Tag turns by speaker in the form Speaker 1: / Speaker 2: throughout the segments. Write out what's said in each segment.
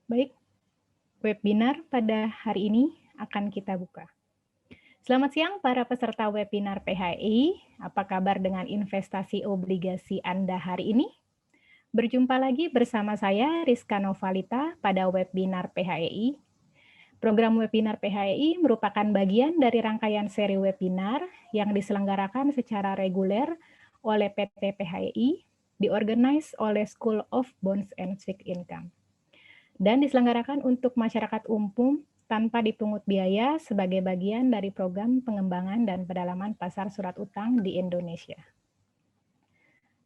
Speaker 1: Baik, webinar pada hari ini akan kita buka. Selamat siang para peserta webinar PHI. Apa kabar dengan investasi obligasi Anda hari ini? Berjumpa lagi bersama saya Rizka Novalita pada webinar PHI. Program webinar PHI merupakan bagian dari rangkaian seri webinar yang diselenggarakan secara reguler oleh PT PHI, diorganize oleh School of Bonds and Fixed Income, dan diselenggarakan untuk masyarakat umum tanpa dipungut biaya sebagai bagian dari program pengembangan dan pendalaman pasar surat utang di Indonesia.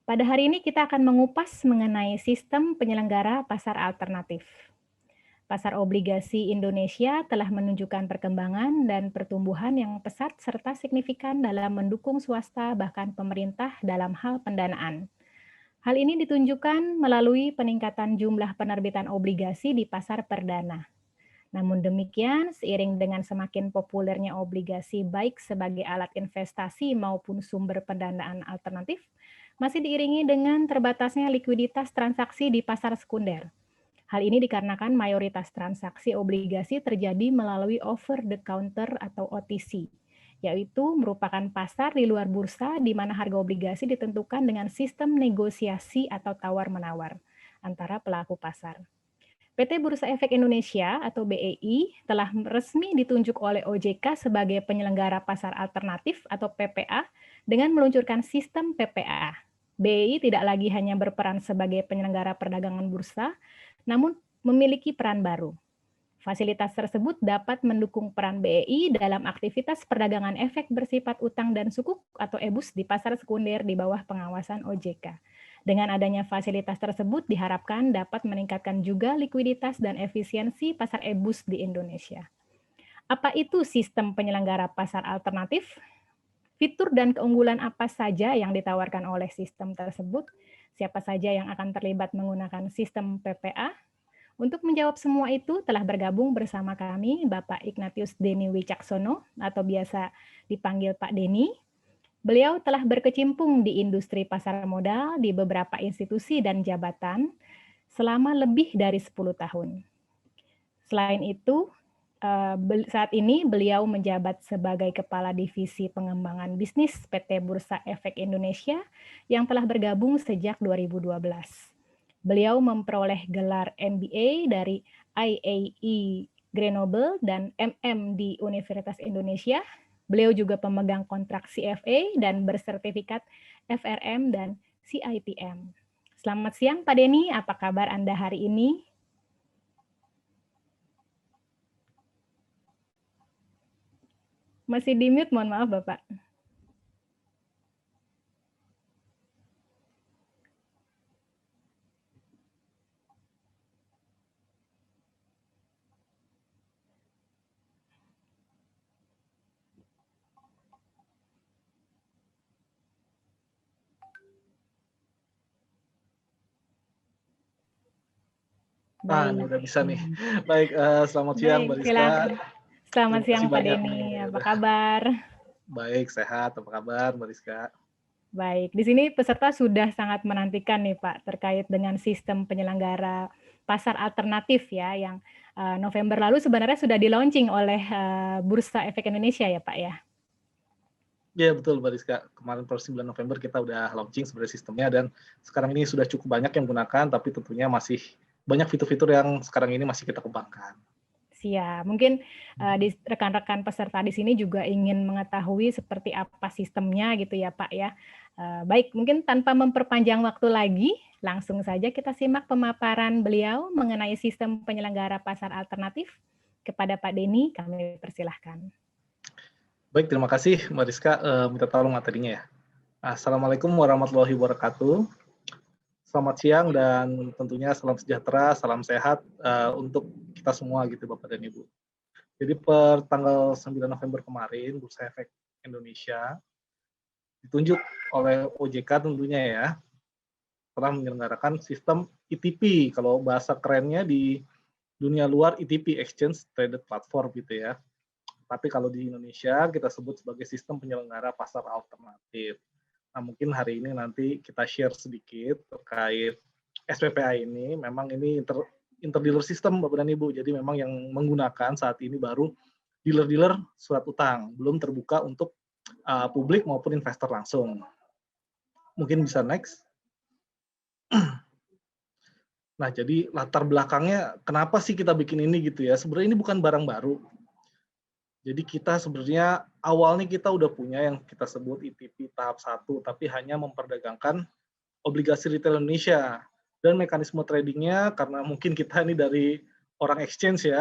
Speaker 1: Pada hari ini kita akan mengupas mengenai sistem penyelenggara pasar alternatif. Pasar obligasi Indonesia telah menunjukkan perkembangan dan pertumbuhan yang pesat serta signifikan dalam mendukung swasta bahkan pemerintah dalam hal pendanaan. Hal ini ditunjukkan melalui peningkatan jumlah penerbitan obligasi di pasar perdana. Namun demikian, seiring dengan semakin populernya obligasi baik sebagai alat investasi maupun sumber pendanaan alternatif, masih diiringi dengan terbatasnya likuiditas transaksi di pasar sekunder. Hal ini dikarenakan mayoritas transaksi obligasi terjadi melalui over the counter atau OTC, yaitu merupakan pasar di luar bursa di mana harga obligasi ditentukan dengan sistem negosiasi atau tawar-menawar antara pelaku pasar. PT Bursa Efek Indonesia atau BEI telah resmi ditunjuk oleh OJK sebagai penyelenggara pasar alternatif atau PPA dengan meluncurkan sistem PPA. BEI tidak lagi hanya berperan sebagai penyelenggara perdagangan bursa, namun memiliki peran baru. Fasilitas tersebut dapat mendukung peran BEI dalam aktivitas perdagangan efek bersifat utang dan sukuk atau EBUS di pasar sekunder di bawah pengawasan OJK. Dengan adanya fasilitas tersebut diharapkan dapat meningkatkan juga likuiditas dan efisiensi pasar EBUS di Indonesia. Apa itu sistem penyelenggara pasar alternatif? Fitur dan keunggulan apa saja yang ditawarkan oleh sistem tersebut? Siapa saja yang akan terlibat menggunakan sistem PPA? Untuk menjawab semua itu telah bergabung bersama kami Bapak Ignatius Deni Wicaksono atau biasa dipanggil Pak Deni. Beliau telah berkecimpung di industri pasar modal di beberapa institusi dan jabatan selama lebih dari 10 tahun. Selain itu, saat ini beliau menjabat sebagai Kepala Divisi Pengembangan Bisnis PT Bursa Efek Indonesia yang telah bergabung sejak 2012. Beliau memperoleh gelar MBA dari IAE Grenoble dan MM di Universitas Indonesia. Beliau juga pemegang kontrak CFA dan bersertifikat FRM dan CIPM. Selamat siang Pak Deni, apa kabar Anda hari ini? Masih di mute, mohon maaf Bapak.
Speaker 2: Ini udah bisa nih. Baik, selamat siang Mbak Rizka.
Speaker 1: Selamat siang Pak
Speaker 2: banyak
Speaker 1: Deni,
Speaker 2: nih.
Speaker 1: apa kabar?
Speaker 2: Baik, sehat. Apa kabar Mbak Rizka?
Speaker 1: Baik, di sini peserta sudah sangat menantikan nih Pak terkait dengan sistem penyelenggara pasar alternatif ya yang November lalu sebenarnya sudah di-launching oleh Bursa Efek Indonesia ya Pak ya.
Speaker 2: Iya betul Mbak Rizka. Kemarin per 9 November kita udah launching sebenarnya sistemnya dan sekarang ini sudah cukup banyak yang gunakan tapi tentunya masih banyak fitur-fitur yang sekarang ini masih kita kembangkan.
Speaker 1: Siap. Mungkin rekan-rekan peserta di sini juga ingin mengetahui seperti apa sistemnya gitu ya Pak ya. Baik, mungkin tanpa memperpanjang waktu lagi, langsung saja kita simak pemaparan beliau mengenai sistem penyelenggara pasar alternatif. Kepada Pak Deni, kami persilahkan.
Speaker 2: Baik, terima kasih Mbak Rizka. Minta tolong materinya ya. Assalamualaikum warahmatullahi wabarakatuh. Selamat siang dan tentunya salam sejahtera, salam sehat untuk kita semua gitu Bapak dan Ibu. Jadi per tanggal 9 November kemarin, Bursa Efek Indonesia ditunjuk oleh OJK tentunya ya, telah menyelenggarakan sistem ETP, kalau bahasa kerennya di dunia luar ETP, Exchange Traded Platform gitu ya. Tapi kalau di Indonesia kita sebut sebagai sistem penyelenggara pasar alternatif. Nah mungkin hari ini nanti kita share sedikit terkait SPPA ini, memang ini interdealer system, Bapak dan Ibu. Jadi memang yang menggunakan saat ini baru dealer-dealer surat utang, belum terbuka untuk publik maupun investor langsung. Mungkin bisa next. Nah, jadi latar belakangnya kenapa sih kita bikin ini gitu ya? Sebenarnya ini bukan barang baru. Jadi kita sebenarnya awalnya kita udah punya yang kita sebut ETP tahap 1, tapi hanya memperdagangkan obligasi retail Indonesia. Dan mekanisme tradingnya karena mungkin kita ini dari orang exchange ya,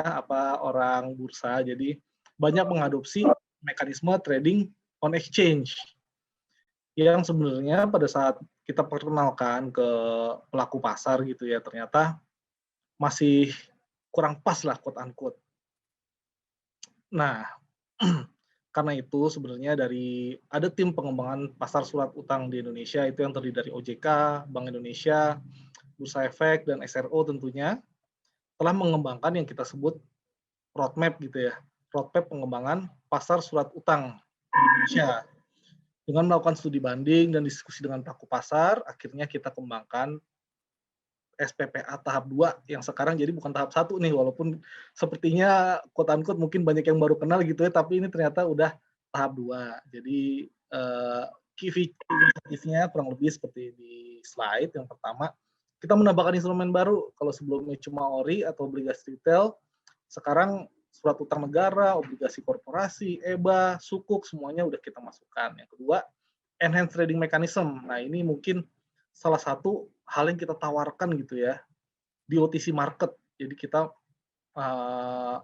Speaker 2: orang bursa, jadi banyak mengadopsi mekanisme trading on exchange. Yang sebenarnya pada saat kita perkenalkan ke pelaku pasar gitu ya, ternyata masih kurang pas lah quote unquote. Nah, karena itu sebenarnya ada tim pengembangan pasar surat utang di Indonesia itu yang terdiri dari OJK, Bank Indonesia, Bursa Efek, dan SRO tentunya telah mengembangkan yang kita sebut roadmap gitu ya, roadmap pengembangan pasar surat utang di Indonesia. Dengan melakukan studi banding dan diskusi dengan pelaku pasar, akhirnya kita kembangkan SPPA tahap 2 yang sekarang jadi bukan tahap 1 nih, walaupun sepertinya quote unquote mungkin banyak yang baru kenal gitu ya, tapi ini ternyata udah tahap 2. Jadi key feature-nya kurang lebih seperti di slide. Yang pertama, kita menambahkan instrumen baru. Kalau sebelumnya cuma ORI atau obligasi retail, sekarang surat utang negara, obligasi korporasi, EBA, sukuk, semuanya udah kita masukkan. Yang kedua, enhanced trading mechanism. Nah, ini mungkin salah satu hal yang kita tawarkan gitu ya di OTC market. Jadi kita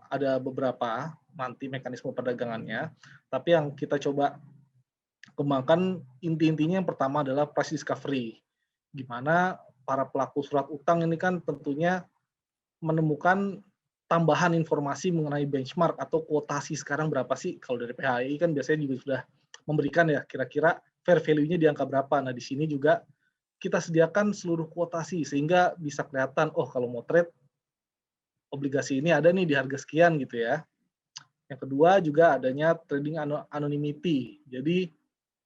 Speaker 2: ada beberapa nanti mekanisme perdagangannya, tapi yang kita coba kembangkan inti-intinya yang pertama adalah price discovery. Gimana para pelaku surat utang ini kan tentunya menemukan tambahan informasi mengenai benchmark atau kuotasi sekarang berapa sih. Kalau dari PHI kan biasanya juga sudah memberikan ya kira-kira fair value-nya di angka berapa. Nah, di sini juga kita sediakan seluruh kuotasi sehingga bisa kelihatan, oh kalau mau trade obligasi ini ada nih di harga sekian gitu ya. Yang kedua juga adanya trading anonymity. Jadi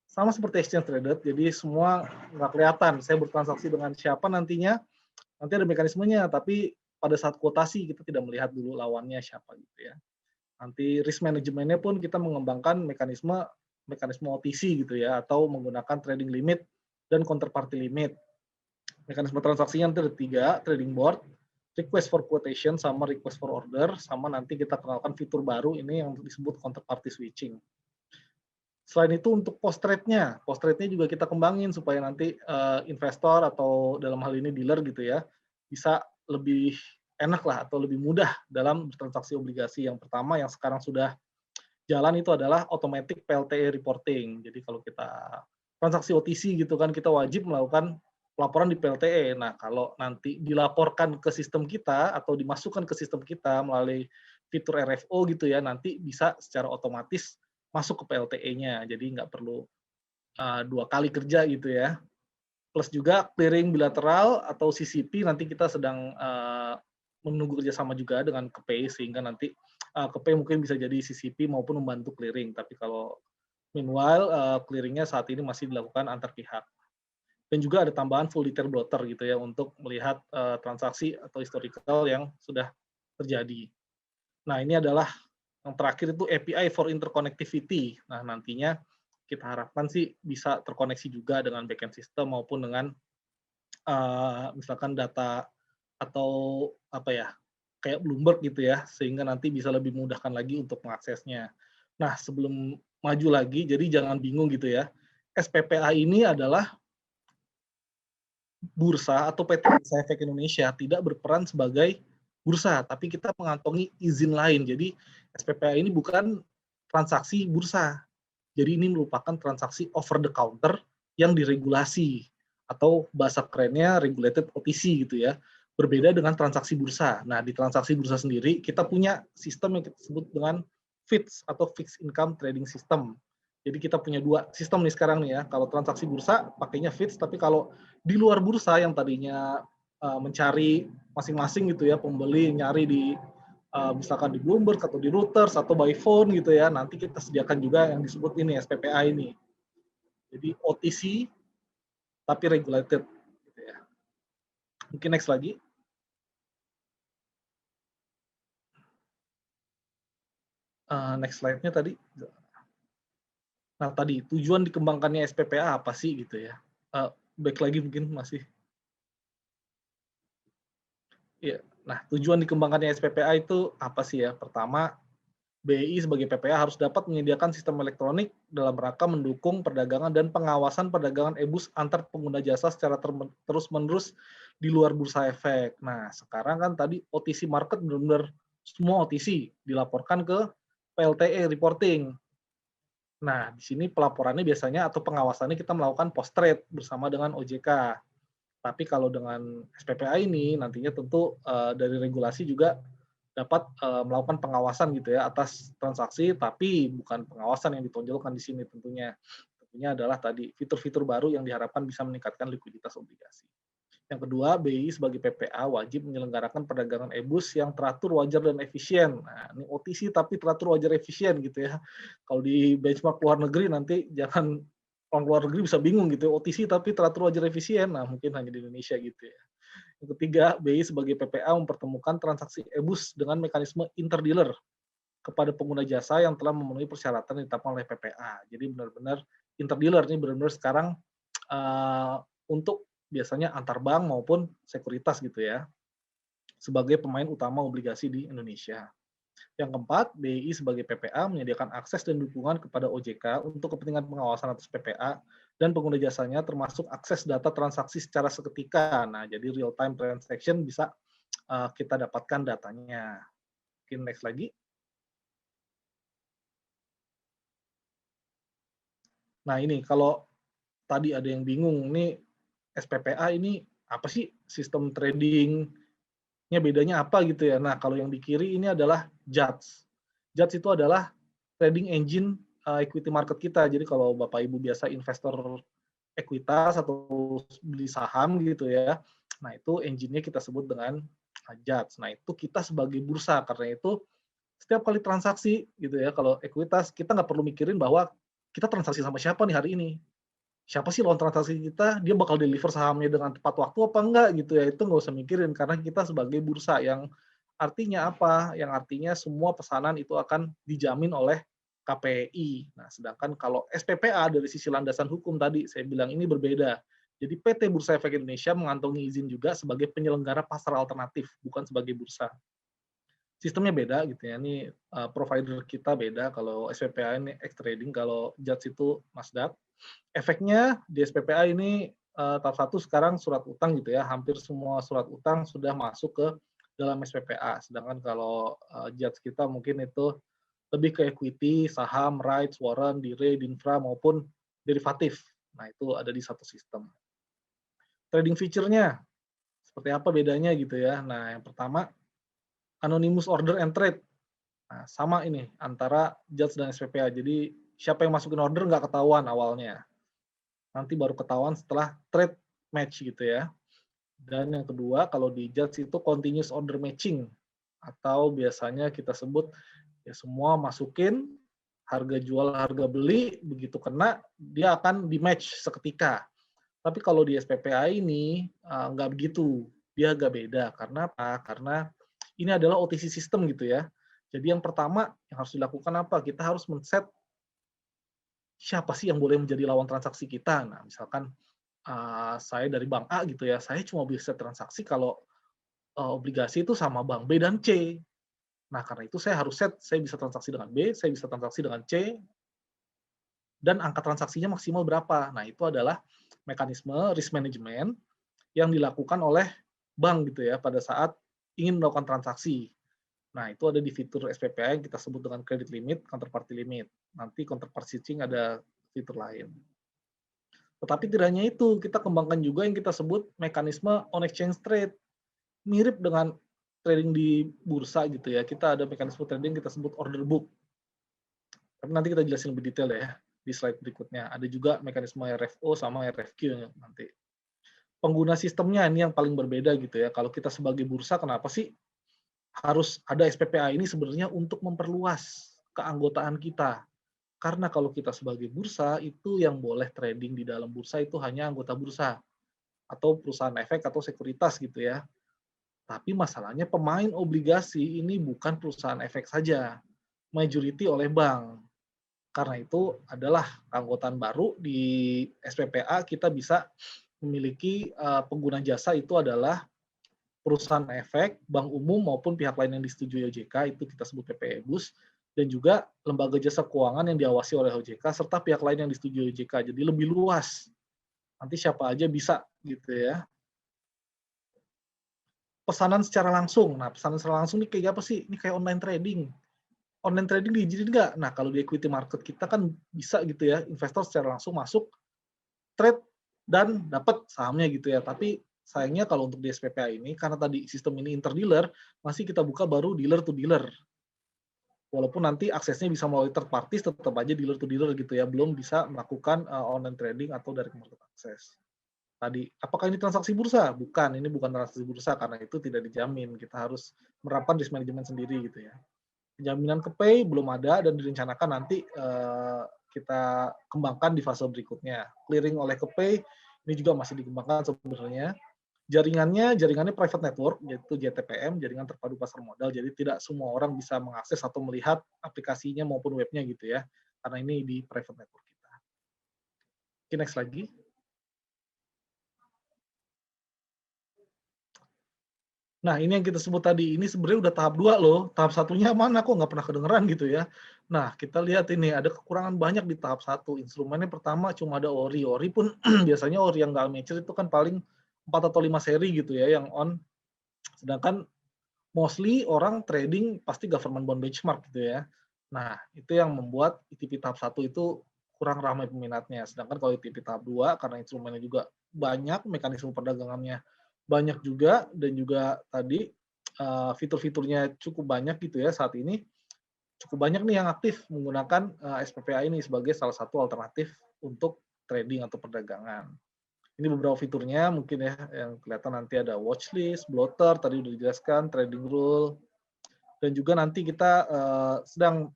Speaker 2: sama seperti exchange traded, jadi semua nggak kelihatan saya bertransaksi dengan siapa nantinya, nanti ada mekanismenya, tapi pada saat kuotasi kita tidak melihat dulu lawannya siapa gitu ya. Nanti risk manajemennya pun kita mengembangkan mekanisme OTC gitu ya, atau menggunakan trading limit dan counterparty limit. Mekanisme transaksinya nanti ada 3, trading board, request for quotation, sama request for order, sama nanti kita kenalkan fitur baru ini yang disebut counterparty switching. Selain itu untuk post trade-nya juga kita kembangin supaya nanti investor atau dalam hal ini dealer gitu ya, bisa lebih enak lah atau lebih mudah dalam bertransaksi obligasi. Yang pertama yang sekarang sudah jalan itu adalah automatic PLTE reporting. Jadi kalau kita transaksi OTC gitu kan, kita wajib melakukan pelaporan di PLTE. Nah, kalau nanti dilaporkan ke sistem kita atau dimasukkan ke sistem kita melalui fitur RFO gitu ya, nanti bisa secara otomatis masuk ke PLTE-nya. Jadi nggak perlu 2 kali kerja gitu ya. Plus juga clearing bilateral atau CCP nanti kita sedang menunggu kerjasama juga dengan KPI sehingga nanti KPI mungkin bisa jadi CCP maupun membantu clearing. Tapi kalau meanwhile clearingnya saat ini masih dilakukan antar pihak. Dan juga ada tambahan full detail blotter gitu ya untuk melihat transaksi atau historical yang sudah terjadi. Nah, ini adalah yang terakhir itu API for interconnectivity. Nah, nantinya kita harapkan sih bisa terkoneksi juga dengan backend system maupun dengan misalkan data atau apa ya, kayak Bloomberg gitu ya, sehingga nanti bisa lebih memudahkan lagi untuk mengaksesnya. Nah, sebelum maju lagi, jadi jangan bingung gitu ya. SPPA ini adalah bursa atau PT Bursa Efek Indonesia, tidak berperan sebagai bursa, tapi kita mengantongi izin lain. Jadi SPPA ini bukan transaksi bursa. Jadi ini merupakan transaksi over the counter yang diregulasi atau bahasa kerennya regulated OTC gitu ya. Berbeda dengan transaksi bursa. Nah, di transaksi bursa sendiri kita punya sistem yang kita sebut dengan FITS atau Fixed Income Trading System. Jadi kita punya 2 sistem nih sekarang nih ya. Kalau transaksi bursa pakainya FITS, tapi kalau di luar bursa yang tadinya mencari masing-masing gitu ya, pembeli nyari di misalkan di Bloomberg atau di Reuters atau by phone gitu ya, nanti kita sediakan juga yang disebut ini SPPA ini. Jadi OTC tapi regulated gitu ya. Mungkin next lagi. Next slide-nya tadi. Nah, tadi tujuan dikembangkannya SPPA apa sih gitu ya? Back lagi mungkin masih. Iya. Nah, tujuan dikembangkannya SPPA itu apa sih ya? Pertama, BI sebagai PPA harus dapat menyediakan sistem elektronik dalam rangka mendukung perdagangan dan pengawasan perdagangan e-bus antar pengguna jasa secara terus-menerus di luar bursa efek. Nah, sekarang kan tadi OTC market benar-benar semua OTC dilaporkan ke PLTE reporting. Nah, di sini pelaporannya biasanya atau pengawasannya kita melakukan post trade bersama dengan OJK. Tapi kalau dengan SPPA ini nantinya tentu dari regulasi juga dapat melakukan pengawasan gitu ya atas transaksi, tapi bukan pengawasan yang ditonjolkan di sini tentunya. Tentunya adalah tadi fitur-fitur baru yang diharapkan bisa meningkatkan likuiditas obligasi. Yang kedua, BI sebagai PPA wajib menyelenggarakan perdagangan e-bus yang teratur, wajar, dan efisien. Nah, ini OTC tapi teratur, wajar, efisien gitu ya. Kalau di benchmark luar negeri nanti jangan orang luar negeri bisa bingung gitu ya, OTC tapi teratur, wajar, efisien. Nah, mungkin hanya di Indonesia gitu ya. Yang ketiga, BI sebagai PPA mempertemukan transaksi e-bus dengan mekanisme interdealer kepada pengguna jasa yang telah memenuhi persyaratan yang ditetapkan oleh PPA. Jadi benar-benar interdealer ini benar-benar sekarang untuk biasanya antar bank maupun sekuritas gitu ya, sebagai pemain utama obligasi di Indonesia. Yang keempat, BI sebagai PPA menyediakan akses dan dukungan kepada OJK untuk kepentingan pengawasan atas PPA dan pengguna jasanya, termasuk akses data transaksi secara seketika. Nah, jadi real time transaction bisa kita dapatkan datanya. Mungkin next lagi. Nah, ini kalau tadi ada yang bingung, nih SPPA ini apa sih, sistem tradingnya bedanya apa gitu ya. Nah, kalau yang di kiri ini adalah JATS. JATS itu adalah trading engine equity market kita. Jadi kalau Bapak Ibu biasa investor ekuitas atau beli saham gitu ya, nah itu engine-nya kita sebut dengan JATS. Nah, itu kita sebagai bursa, karena itu setiap kali transaksi gitu ya, kalau ekuitas kita nggak perlu mikirin bahwa kita transaksi sama siapa nih hari ini. Siapa sih lawan transaksi kita, dia bakal deliver sahamnya dengan tepat waktu apa enggak gitu ya, itu nggak usah mikirin karena kita sebagai bursa yang artinya apa, yang artinya semua pesanan itu akan dijamin oleh KPI. Nah, sedangkan kalau SPPA dari sisi landasan hukum tadi saya bilang ini berbeda. Jadi PT Bursa Efek Indonesia mengantongi izin juga sebagai penyelenggara pasar alternatif, bukan sebagai bursa. Sistemnya beda gitu ya, ini provider kita beda, kalau SPPA ini X Trading, kalau JATS itu Nasdaq. Efeknya di SPPA ini tahap 1 sekarang surat utang gitu ya, hampir semua surat utang sudah masuk ke dalam SPPA. Sedangkan kalau JATS kita mungkin itu lebih ke equity, saham, rights, warrant, dire, dinfra maupun derivatif. Nah, itu ada di satu sistem. Trading feature-nya seperti apa bedanya gitu ya. Nah, yang pertama anonymous order and trade. Nah, sama ini antara JATS dan SPPA. Jadi siapa yang masukin order nggak ketahuan awalnya. Nanti baru ketahuan setelah trade match gitu ya. Dan yang kedua, kalau di JATS itu continuous order matching, atau biasanya kita sebut ya semua masukin harga jual, harga beli, begitu kena dia akan di match seketika. Tapi kalau di SPPA ini nggak begitu, dia agak beda. Karena apa? Karena ini adalah OTC system gitu ya. Jadi yang pertama yang harus dilakukan apa? Kita harus men-set siapa sih yang boleh menjadi lawan transaksi kita. Nah, misalkan saya dari bank A gitu ya, saya cuma bisa transaksi kalau obligasi itu sama bank B dan C. Nah, karena itu saya harus set, saya bisa transaksi dengan B, saya bisa transaksi dengan C, dan angka transaksinya maksimal berapa. Nah, itu adalah mekanisme risk management yang dilakukan oleh bank gitu ya pada saat ingin melakukan transaksi. Nah, itu ada di fitur SPPA yang kita sebut dengan credit limit, counterparty limit. Nanti counterparty switching ada fitur lain. Tetapi tidak hanya itu, kita kembangkan juga yang kita sebut mekanisme on exchange trade. Mirip dengan trading di bursa gitu ya, kita ada mekanisme trading kita sebut order book. Tapi nanti kita jelasin lebih detail ya di slide berikutnya. Ada juga mekanisme RFO sama RFQ nanti. Pengguna sistemnya ini yang paling berbeda gitu ya. Kalau kita sebagai bursa, kenapa sih harus ada SPPA ini sebenarnya untuk memperluas keanggotaan kita. Karena kalau kita sebagai bursa, itu yang boleh trading di dalam bursa itu hanya anggota bursa atau perusahaan efek atau sekuritas gitu ya. Tapi masalahnya pemain obligasi ini bukan perusahaan efek saja. majority oleh bank. Karena itu adalah keanggotaan baru di SPPA, kita bisa memiliki pengguna jasa itu adalah perusahaan efek, bank umum maupun pihak lain yang disetujui OJK, itu kita sebut PPEBUS, dan juga lembaga jasa keuangan yang diawasi oleh OJK serta pihak lain yang disetujui OJK. Jadi lebih luas. Nanti siapa aja bisa gitu ya. Pesanan secara langsung. Nah, pesanan secara langsung ini kayak apa sih? Ini kayak online trading. Online trading diizinin nggak? Nah, kalau di equity market kita kan bisa gitu ya, investor secara langsung masuk, trade, dan dapat sahamnya gitu ya. Tapi sayangnya kalau untuk di SPPA ini, karena tadi sistem ini interdealer, masih kita buka baru dealer to dealer. Walaupun nanti aksesnya bisa melalui third parties, tetap aja dealer to dealer gitu ya, belum bisa melakukan online trading atau direct market access. Tadi, apakah ini transaksi bursa? Bukan, ini bukan transaksi bursa karena itu tidak dijamin. Kita harus menerapkan risk management sendiri gitu ya. Jaminan ke Pay belum ada dan direncanakan nanti kita kembangkan di fase berikutnya. Clearing oleh ke Pay ini juga masih dikembangkan sebenarnya. Jaringannya private network, yaitu JTPM, jaringan terpadu pasar modal. Jadi tidak semua orang bisa mengakses atau melihat aplikasinya maupun webnya gitu ya. Karena ini di private network kita. Oke, next lagi. Nah, ini yang kita sebut tadi, ini sebenarnya udah tahap 2 loh, tahap satunya mana kok nggak pernah kedengeran gitu ya. Nah, kita lihat ini, ada kekurangan banyak di tahap 1. Instrumennya pertama cuma ada ORI. ORI pun biasanya ORI yang nggak mature itu kan paling 4 atau 5 seri gitu ya yang on. Sedangkan mostly orang trading pasti government bond benchmark gitu ya. Nah, itu yang membuat ETP tahap 1 itu kurang ramai peminatnya. Sedangkan kalau ETP tahap 2 karena instrumennya juga banyak, mekanisme perdagangannya banyak juga, dan juga tadi fitur-fiturnya cukup banyak gitu ya saat ini. Cukup banyak nih yang aktif menggunakan SPPA ini sebagai salah satu alternatif untuk trading atau perdagangan. Ini beberapa fiturnya mungkin ya yang kelihatan nanti ada watchlist, blotter, tadi udah dijelaskan, trading rule, dan juga nanti kita sedang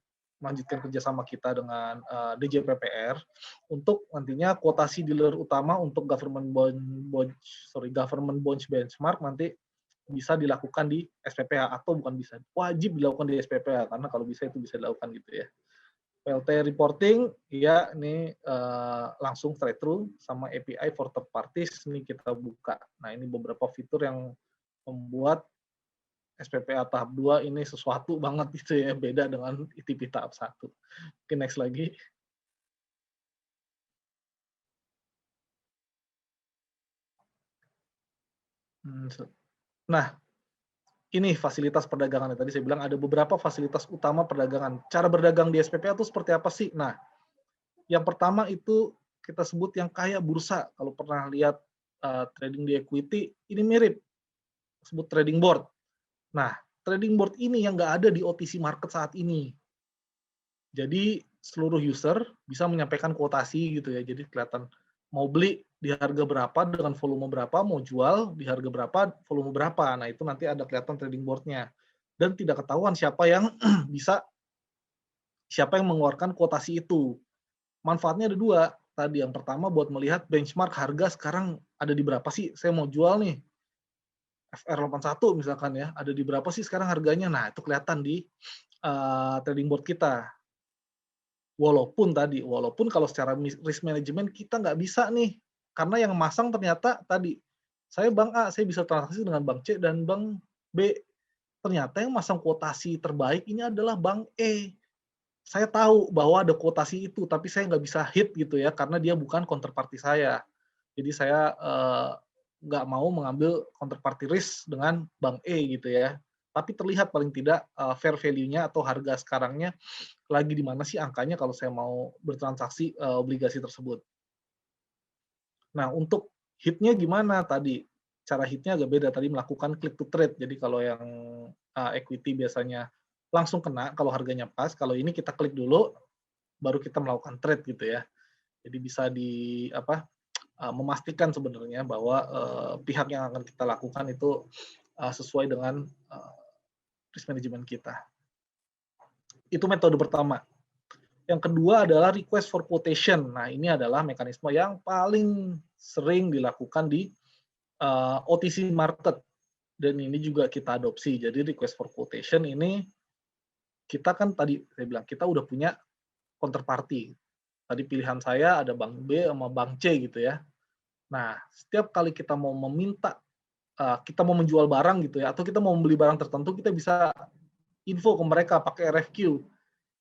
Speaker 2: melanjutkan kerjasama kita dengan DJPPR untuk nantinya kuotasi dealer utama untuk government bonds benchmark nanti bisa dilakukan di SPPA atau bukan bisa, wajib dilakukan di SPPA karena kalau bisa itu bisa dilakukan gitu ya. PLT reporting, ya ini langsung straight through sama API for third parties ini kita buka. Nah ini beberapa fitur yang membuat SPPA tahap 2 ini sesuatu banget gitu ya, beda dengan ITP tahap 1. Oke, next lagi. Nah, ini fasilitas perdagangan. Tadi saya bilang ada beberapa fasilitas utama perdagangan. Cara berdagang di SPPA itu seperti apa sih? Nah, yang pertama itu kita sebut yang kayak bursa. Kalau pernah lihat trading di equity, ini mirip. Sebut trading board. Nah, trading board ini yang nggak ada di OTC market saat ini. Jadi seluruh user bisa menyampaikan kuotasi gitu ya. Jadi kelihatan mau beli di harga berapa dengan volume berapa, mau jual di harga berapa, volume berapa. Nah, itu nanti ada kelihatan trading board-nya. Dan tidak ketahuan siapa yang siapa yang mengeluarkan kuotasi itu. Manfaatnya ada dua. Tadi yang pertama buat melihat benchmark harga sekarang ada di berapa sih. Saya mau jual nih FR81 misalkan ya, ada di berapa sih sekarang harganya. Nah, itu kelihatan di trading board kita. Walaupun kalau secara risk management kita nggak bisa nih, karena yang masang ternyata tadi, saya bank A, saya bisa transaksi dengan bank C dan bank B. Ternyata yang masang kuotasi terbaik ini adalah bank E. Saya tahu bahwa ada kuotasi itu, tapi saya nggak bisa hit gitu ya, karena dia bukan counterparty saya. Jadi saya nggak mau mengambil counterparty risk dengan bank E gitu ya. Tapi terlihat paling tidak fair value-nya atau harga sekarangnya lagi di mana sih angkanya kalau saya mau bertransaksi obligasi tersebut. Nah, untuk hitnya gimana tadi? Cara hitnya agak beda, tadi melakukan click to trade. Jadi kalau yang equity biasanya langsung kena kalau harganya pas, kalau ini kita klik dulu, baru kita melakukan trade gitu ya. Jadi bisa memastikan sebenarnya bahwa pihak yang akan kita lakukan itu sesuai dengan risk management kita. Itu metode pertama. Yang kedua adalah request for quotation. Nah, ini adalah mekanisme yang paling sering dilakukan di OTC market. Dan ini juga kita adopsi. Jadi request for quotation ini kita kan tadi saya bilang, kita udah punya counterparty. Tadi pilihan saya ada bank B sama bank C gitu ya. Nah, setiap kali kita mau meminta, kita mau menjual barang gitu ya, atau kita mau membeli barang tertentu, kita bisa info ke mereka pakai RFQ.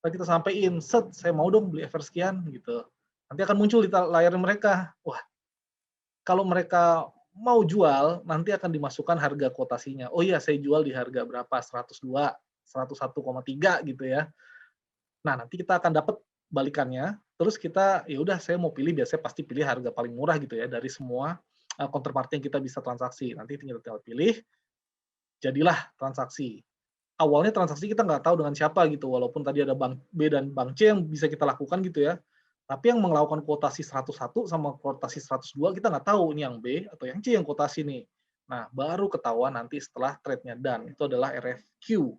Speaker 2: Lalu kita sampaikan, "Set, saya mau dong beli FR sekian," gitu. Nanti akan muncul di layar mereka. Wah, kalau mereka mau jual, nanti akan dimasukkan harga kuotasinya. Oh iya, saya jual di harga berapa? 102, 101,3 gitu ya. Nah, nanti kita akan dapat balikannya, terus kita, ya udah saya mau pilih, biasanya pasti pilih harga paling murah gitu ya dari semua, counterparty yang kita bisa transaksi. Nanti tinggal pilih, jadilah transaksi. Awalnya transaksi kita nggak tahu dengan siapa gitu, walaupun tadi ada bank B dan bank C yang bisa kita lakukan gitu ya. Tapi yang melakukan kuotasi 101 sama kuotasi 102 kita nggak tahu ini yang B atau yang C yang kuotasi nih. Nah, baru ketahuan nanti setelah trade-nya done, itu adalah RFQ.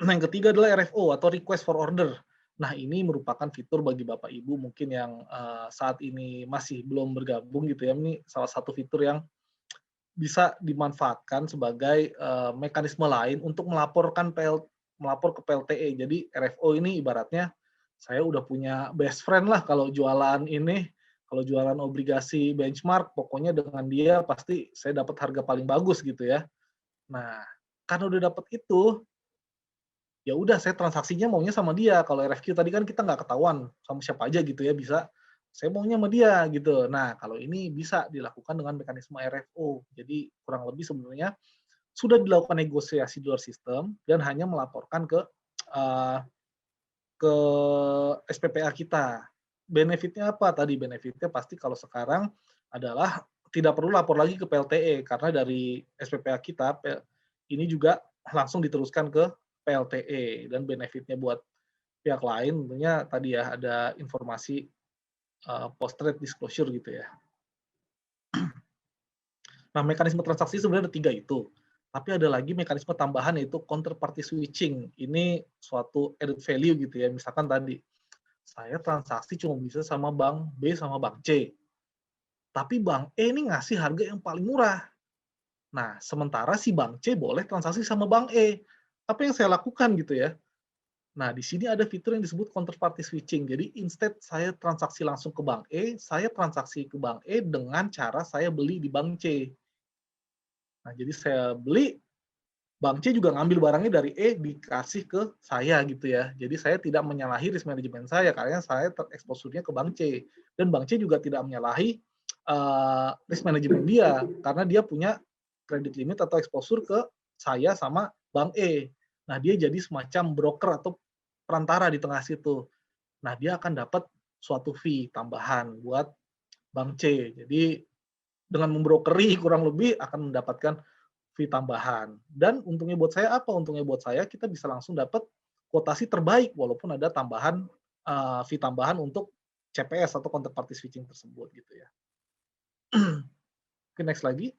Speaker 2: Nah, yang ketiga adalah RFO atau request for order. Nah, ini merupakan fitur bagi Bapak Ibu mungkin yang saat ini masih belum bergabung gitu ya. Ini salah satu fitur yang bisa dimanfaatkan sebagai mekanisme lain untuk melapor ke PLTE. Jadi RFO ini ibaratnya saya udah punya best friend lah kalau jualan ini, kalau jualan obligasi benchmark, pokoknya dengan dia pasti saya dapat harga paling bagus gitu ya. Nah, karena udah dapat itu, ya udah saya transaksinya maunya sama dia. Kalau RFQ tadi kan kita nggak ketahuan sama siapa aja gitu ya, bisa saya maunya sama dia gitu. Nah, kalau ini bisa dilakukan dengan mekanisme RFO. Jadi kurang lebih sebenarnya sudah dilakukan negosiasi di luar sistem dan hanya melaporkan eee, ke SPPA kita. Benefitnya apa tadi? Benefitnya pasti kalau sekarang adalah tidak perlu lapor lagi ke PLTE karena dari SPPA kita ini juga langsung diteruskan ke PLTE dan benefitnya buat pihak lain tentunya tadi ya ada informasi post trade disclosure gitu ya. Nah, mekanisme transaksi sebenarnya ada 3 itu. Tapi ada lagi mekanisme tambahan yaitu counterparty switching. Ini suatu added value gitu ya. Misalkan tadi, saya transaksi cuma bisa sama bank B sama bank C. Tapi bank E ini ngasih harga yang paling murah. Nah, sementara si bank C boleh transaksi sama bank E. Apa yang saya lakukan gitu ya? Nah, di sini ada fitur yang disebut counterparty switching. Jadi instead saya transaksi langsung ke bank E, saya transaksi ke bank E dengan cara saya beli di bank C. Nah, jadi saya beli, bank C juga ngambil barangnya dari E dikasih ke saya gitu ya. Jadi saya tidak menyalahi risk management saya karena saya tereksposurnya ke bank C. Dan bank C juga tidak menyalahi risk management dia karena dia punya kredit limit atau exposure ke saya sama bank E. Nah, dia jadi semacam broker atau perantara di tengah situ. Nah, dia akan dapat suatu fee tambahan buat bank C. Jadi dengan membrokeri kurang lebih akan mendapatkan fee tambahan. Dan untungnya buat saya apa? Untungnya buat saya kita bisa langsung dapat kuotasi terbaik walaupun ada tambahan fee tambahan untuk CPS atau counterparty switching tersebut gitu ya. Oke, next lagi.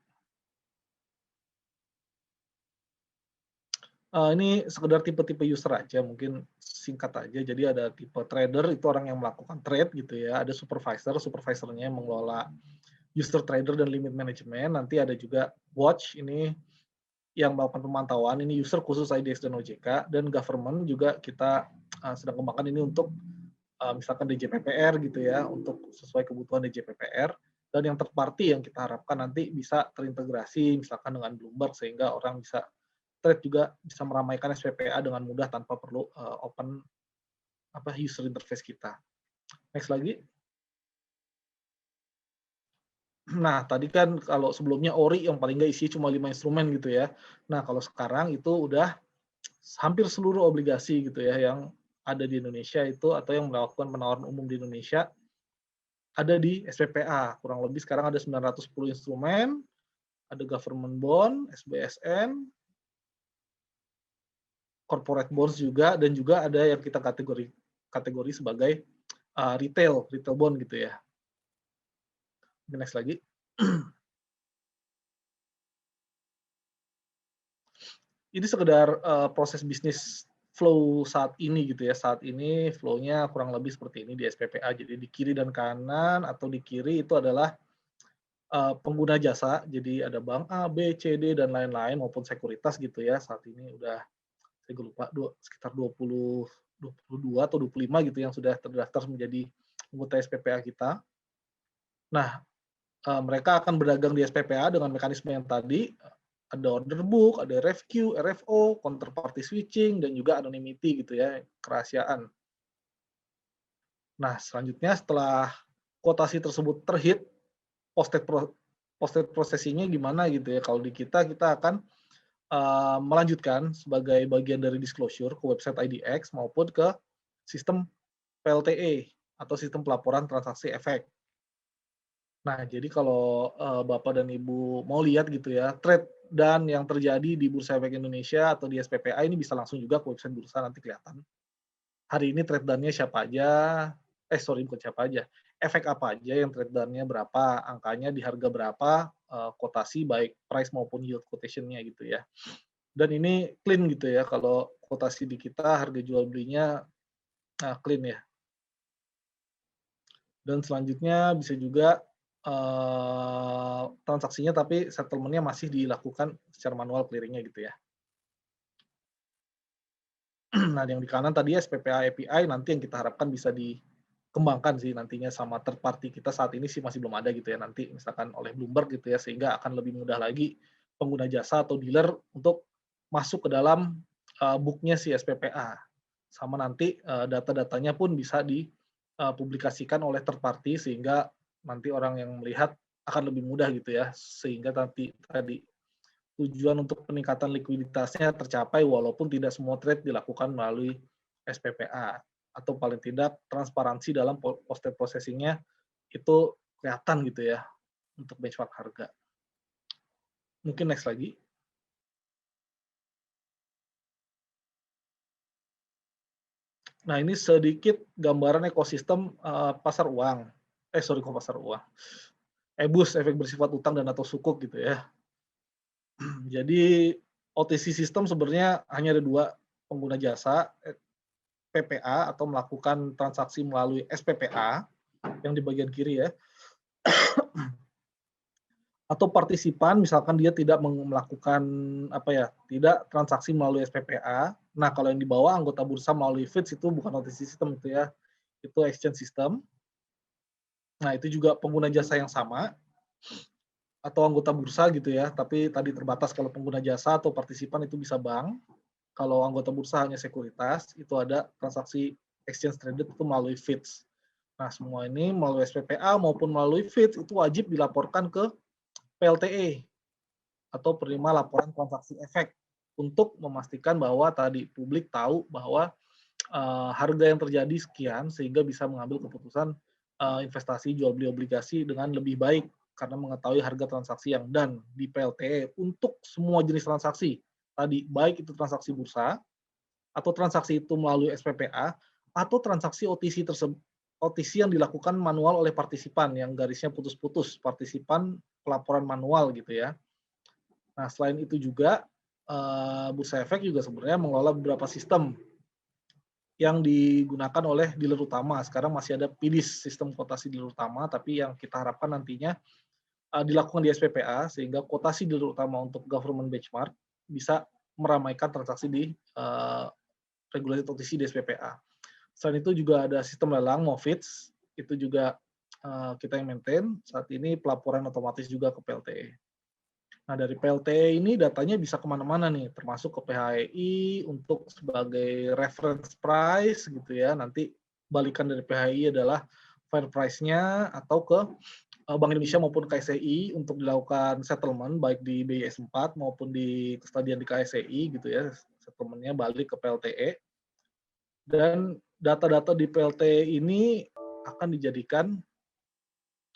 Speaker 2: Ini sekedar tipe-tipe user aja, mungkin singkat aja. Jadi ada tipe trader, itu orang yang melakukan trade gitu ya. Ada supervisor, supervisornya yang mengelola user trader dan limit management. Nanti ada juga watch, ini yang melakukan pemantauan. Ini user khusus IDX dan OJK. Dan government juga kita sedang kembangkan ini untuk misalkan DJPPR gitu ya, untuk sesuai kebutuhan DJPPR. Dan yang third party yang kita harapkan nanti bisa terintegrasi misalkan dengan Bloomberg sehingga orang bisa trade juga bisa meramaikan SPPA dengan mudah tanpa perlu open user interface kita. Next lagi. Nah, tadi kan kalau sebelumnya ORI yang paling nggak isi cuma 5 instrumen gitu ya. Nah, kalau sekarang itu udah hampir seluruh obligasi gitu ya yang ada di Indonesia itu atau yang melakukan penawaran umum di Indonesia ada di SPPA. Kurang lebih sekarang ada 910 instrumen, ada government bond, SBSN, corporate bonds juga, dan juga ada yang kita kategori sebagai retail bond gitu ya. Next lagi. Ini sekedar proses bisnis flow saat ini gitu ya. Saat ini flow-nya kurang lebih seperti ini di SPPA. Jadi di kiri dan kanan atau di kiri itu adalah pengguna jasa. Jadi ada bank A, B, C, D dan lain-lain maupun sekuritas gitu ya. Saat ini udah saya lupa, sekitar 22 atau 25 gitu yang sudah terdaftar menjadi anggota SPPA kita. Nah, mereka akan berdagang di SPPA dengan mekanisme yang tadi, ada order book, ada RFQ, RFO, counterparty switching, dan juga anonymity gitu ya, kerahasiaan. Nah, selanjutnya setelah kuotasi tersebut terhit, post-trade processing-nya gimana gitu ya. Kalau di kita akan melanjutkan sebagai bagian dari disclosure ke website IDX maupun ke sistem PLTE atau sistem pelaporan transaksi efek. Nah, jadi kalau Bapak dan Ibu mau lihat gitu ya, trade dan yang terjadi di Bursa Efek Indonesia atau di SPPA ini bisa langsung juga ke website bursa, nanti kelihatan. Hari ini trade done-nya siapa aja, bukan siapa aja, efek apa aja yang trade done-nya berapa, angkanya di harga berapa, kuotasi baik price maupun yield quotation-nya gitu ya. Dan ini clean gitu ya, kalau kuotasi di kita harga jual belinya clean ya. Dan selanjutnya bisa juga transaksinya tapi settlement-nya masih dilakukan secara manual clearing-nya gitu ya. Nah, yang di kanan tadi SPPA API nanti yang kita harapkan bisa dikembangkan sih nantinya sama third party kita, saat ini sih masih belum ada gitu ya, nanti misalkan oleh Bloomberg gitu ya, sehingga akan lebih mudah lagi pengguna jasa atau dealer untuk masuk ke dalam book-nya si SPPA. Sama nanti data-datanya pun bisa dipublikasikan oleh third party sehingga nanti orang yang melihat akan lebih mudah gitu ya, sehingga nanti tadi tujuan untuk peningkatan likuiditasnya tercapai walaupun tidak semua trade dilakukan melalui SPPA, atau paling tidak transparansi dalam post-trade processing-nya itu kelihatan gitu ya untuk benchmark harga. Mungkin next lagi. Nah, ini sedikit gambaran ekosistem pasar uang. Kok pasar uang. EBUS, efek bersifat utang dan atau sukuk gitu ya. Jadi OTC sistem sebenarnya hanya ada 2, pengguna jasa, PPA atau melakukan transaksi melalui SPPA yang di bagian kiri ya. Atau partisipan misalkan dia tidak melakukan tidak transaksi melalui SPPA. Nah, kalau yang di bawah anggota bursa melalui FIDS itu bukan OTC system itu ya. Itu exchange system. Nah, itu juga pengguna jasa yang sama atau anggota bursa gitu ya, tapi tadi terbatas kalau pengguna jasa atau partisipan itu bisa bank. Kalau anggota bursa hanya sekuritas, itu ada transaksi exchange traded itu melalui FIDS. Nah, semua ini melalui SPPA maupun melalui FIDS itu wajib dilaporkan ke PLTE atau penerima laporan transaksi efek untuk memastikan bahwa tadi publik tahu bahwa harga yang terjadi sekian sehingga bisa mengambil keputusan investasi jual beli obligasi dengan lebih baik karena mengetahui harga transaksi yang done di PLTE untuk semua jenis transaksi tadi, baik itu transaksi bursa atau transaksi itu melalui SPPA atau transaksi OTC yang dilakukan manual oleh partisipan yang garisnya putus-putus, partisipan pelaporan manual gitu ya. Nah, selain itu juga Bursa Efek juga sebenarnya mengelola beberapa sistem yang digunakan oleh dealer utama. Sekarang masih ada PIDIS, sistem kuotasi dealer utama, tapi yang kita harapkan nantinya dilakukan di SPPA sehingga kuotasi dealer utama untuk government benchmark bisa meramaikan transaksi di regulated OTC di SPPA. Selain itu juga ada sistem lelang MOFITS, itu juga kita yang maintain. Saat ini pelaporan otomatis juga ke PLTE. Nah, dari PLTE ini datanya bisa kemana-mana nih, termasuk ke PHEI untuk sebagai reference price gitu ya. Nanti balikan dari PHEI adalah fair price-nya atau ke Bank Indonesia maupun KSEI untuk dilakukan settlement baik di BIS 4 maupun di kustodian di KSEI gitu ya. Settlement-nya balik ke PLTE. Dan data-data di PLTE ini akan dijadikan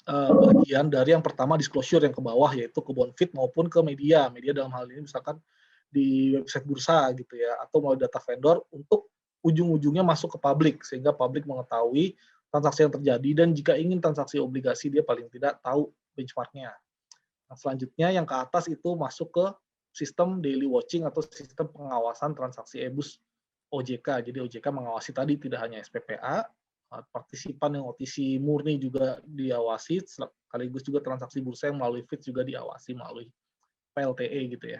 Speaker 2: bagian dari yang pertama disclosure yang ke bawah, yaitu ke Bonfit maupun ke media dalam hal ini misalkan di website bursa gitu ya, atau melalui data vendor untuk ujung-ujungnya masuk ke publik sehingga publik mengetahui transaksi yang terjadi, dan jika ingin transaksi obligasi dia paling tidak tahu benchmarknya. Nah, selanjutnya yang ke atas itu masuk ke sistem daily watching atau sistem pengawasan transaksi EBUS OJK. Jadi OJK mengawasi tadi tidak hanya SPPA, partisipan yang OTC murni juga diawasi, sekaligus juga transaksi bursa yang melalui FIDS juga diawasi melalui PLTE gitu ya.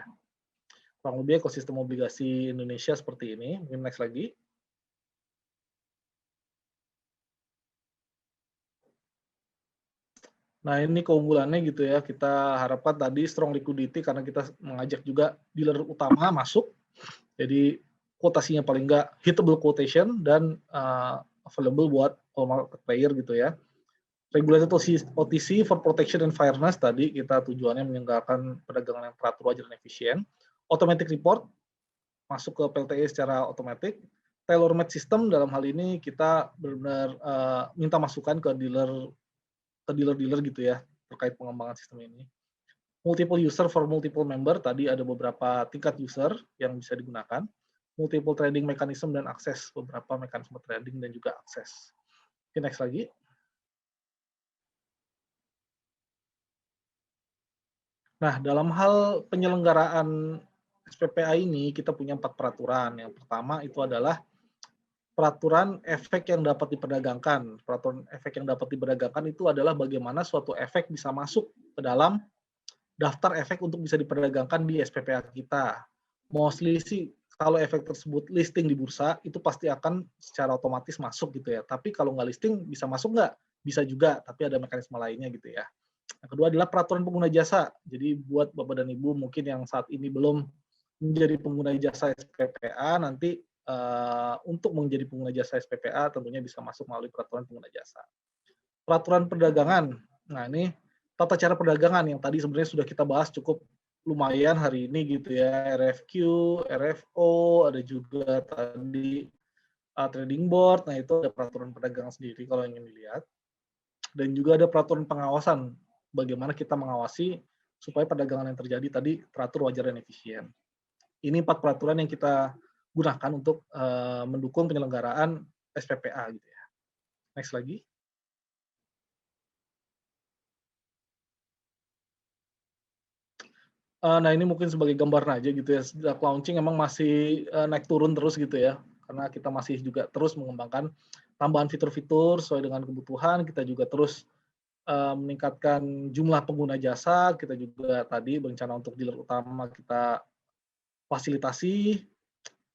Speaker 2: Kurang lebih ekosistem obligasi Indonesia seperti ini. Mungkin next lagi. Nah, ini keunggulannya gitu ya, kita harapkan tadi strong liquidity karena kita mengajak juga dealer utama masuk, jadi quotasinya paling nggak hittable quotation dan available buat all market player gitu ya. Regulated OTC for protection and fairness tadi kita tujuannya menyelenggarakan perdagangan yang teratur, wajar, dan efisien. Automatic report masuk ke PLTE secara otomatis. Tailor-made system dalam hal ini kita benar-benar minta masukan ke dealer-dealer gitu ya terkait pengembangan sistem ini. Multiple user for multiple member, tadi ada beberapa tingkat user yang bisa digunakan. Multiple trading mechanism dan akses beberapa mekanisme trading dan juga akses. Oke, next lagi. Nah, dalam hal penyelenggaraan SPPA ini kita punya 4 peraturan. Yang pertama itu adalah peraturan efek yang dapat diperdagangkan. Peraturan efek yang dapat diperdagangkan itu adalah bagaimana suatu efek bisa masuk ke dalam daftar efek untuk bisa diperdagangkan di SPPA kita. Mostly sih kalau efek tersebut listing di bursa itu pasti akan secara otomatis masuk gitu ya. Tapi kalau nggak listing bisa masuk nggak? Bisa juga, tapi ada mekanisme lainnya gitu ya. Yang kedua adalah peraturan pengguna jasa. Jadi buat Bapak dan Ibu mungkin yang saat ini belum menjadi pengguna jasa SPPA, nanti untuk menjadi pengguna jasa SPPA tentunya bisa masuk melalui peraturan pengguna jasa. Peraturan perdagangan. Nah, ini tata cara perdagangan yang tadi sebenarnya sudah kita bahas cukup lumayan hari ini gitu ya. RFQ, RFO, ada juga tadi trading board. Nah, itu ada peraturan perdagangan sendiri kalau ingin dilihat. Dan juga ada peraturan pengawasan. Bagaimana kita mengawasi supaya perdagangan yang terjadi tadi teratur, wajar, dan efisien. Ini 4 peraturan yang kita gunakan untuk mendukung penyelenggaraan SPPA gitu ya. Next lagi. Nah, ini mungkin sebagai gambaran aja gitu ya. Sejak launching emang masih naik turun terus gitu ya. Karena kita masih juga terus mengembangkan tambahan fitur-fitur sesuai dengan kebutuhan. Kita juga terus meningkatkan jumlah pengguna jasa. Kita juga tadi berencana untuk dealer utama kita fasilitasi.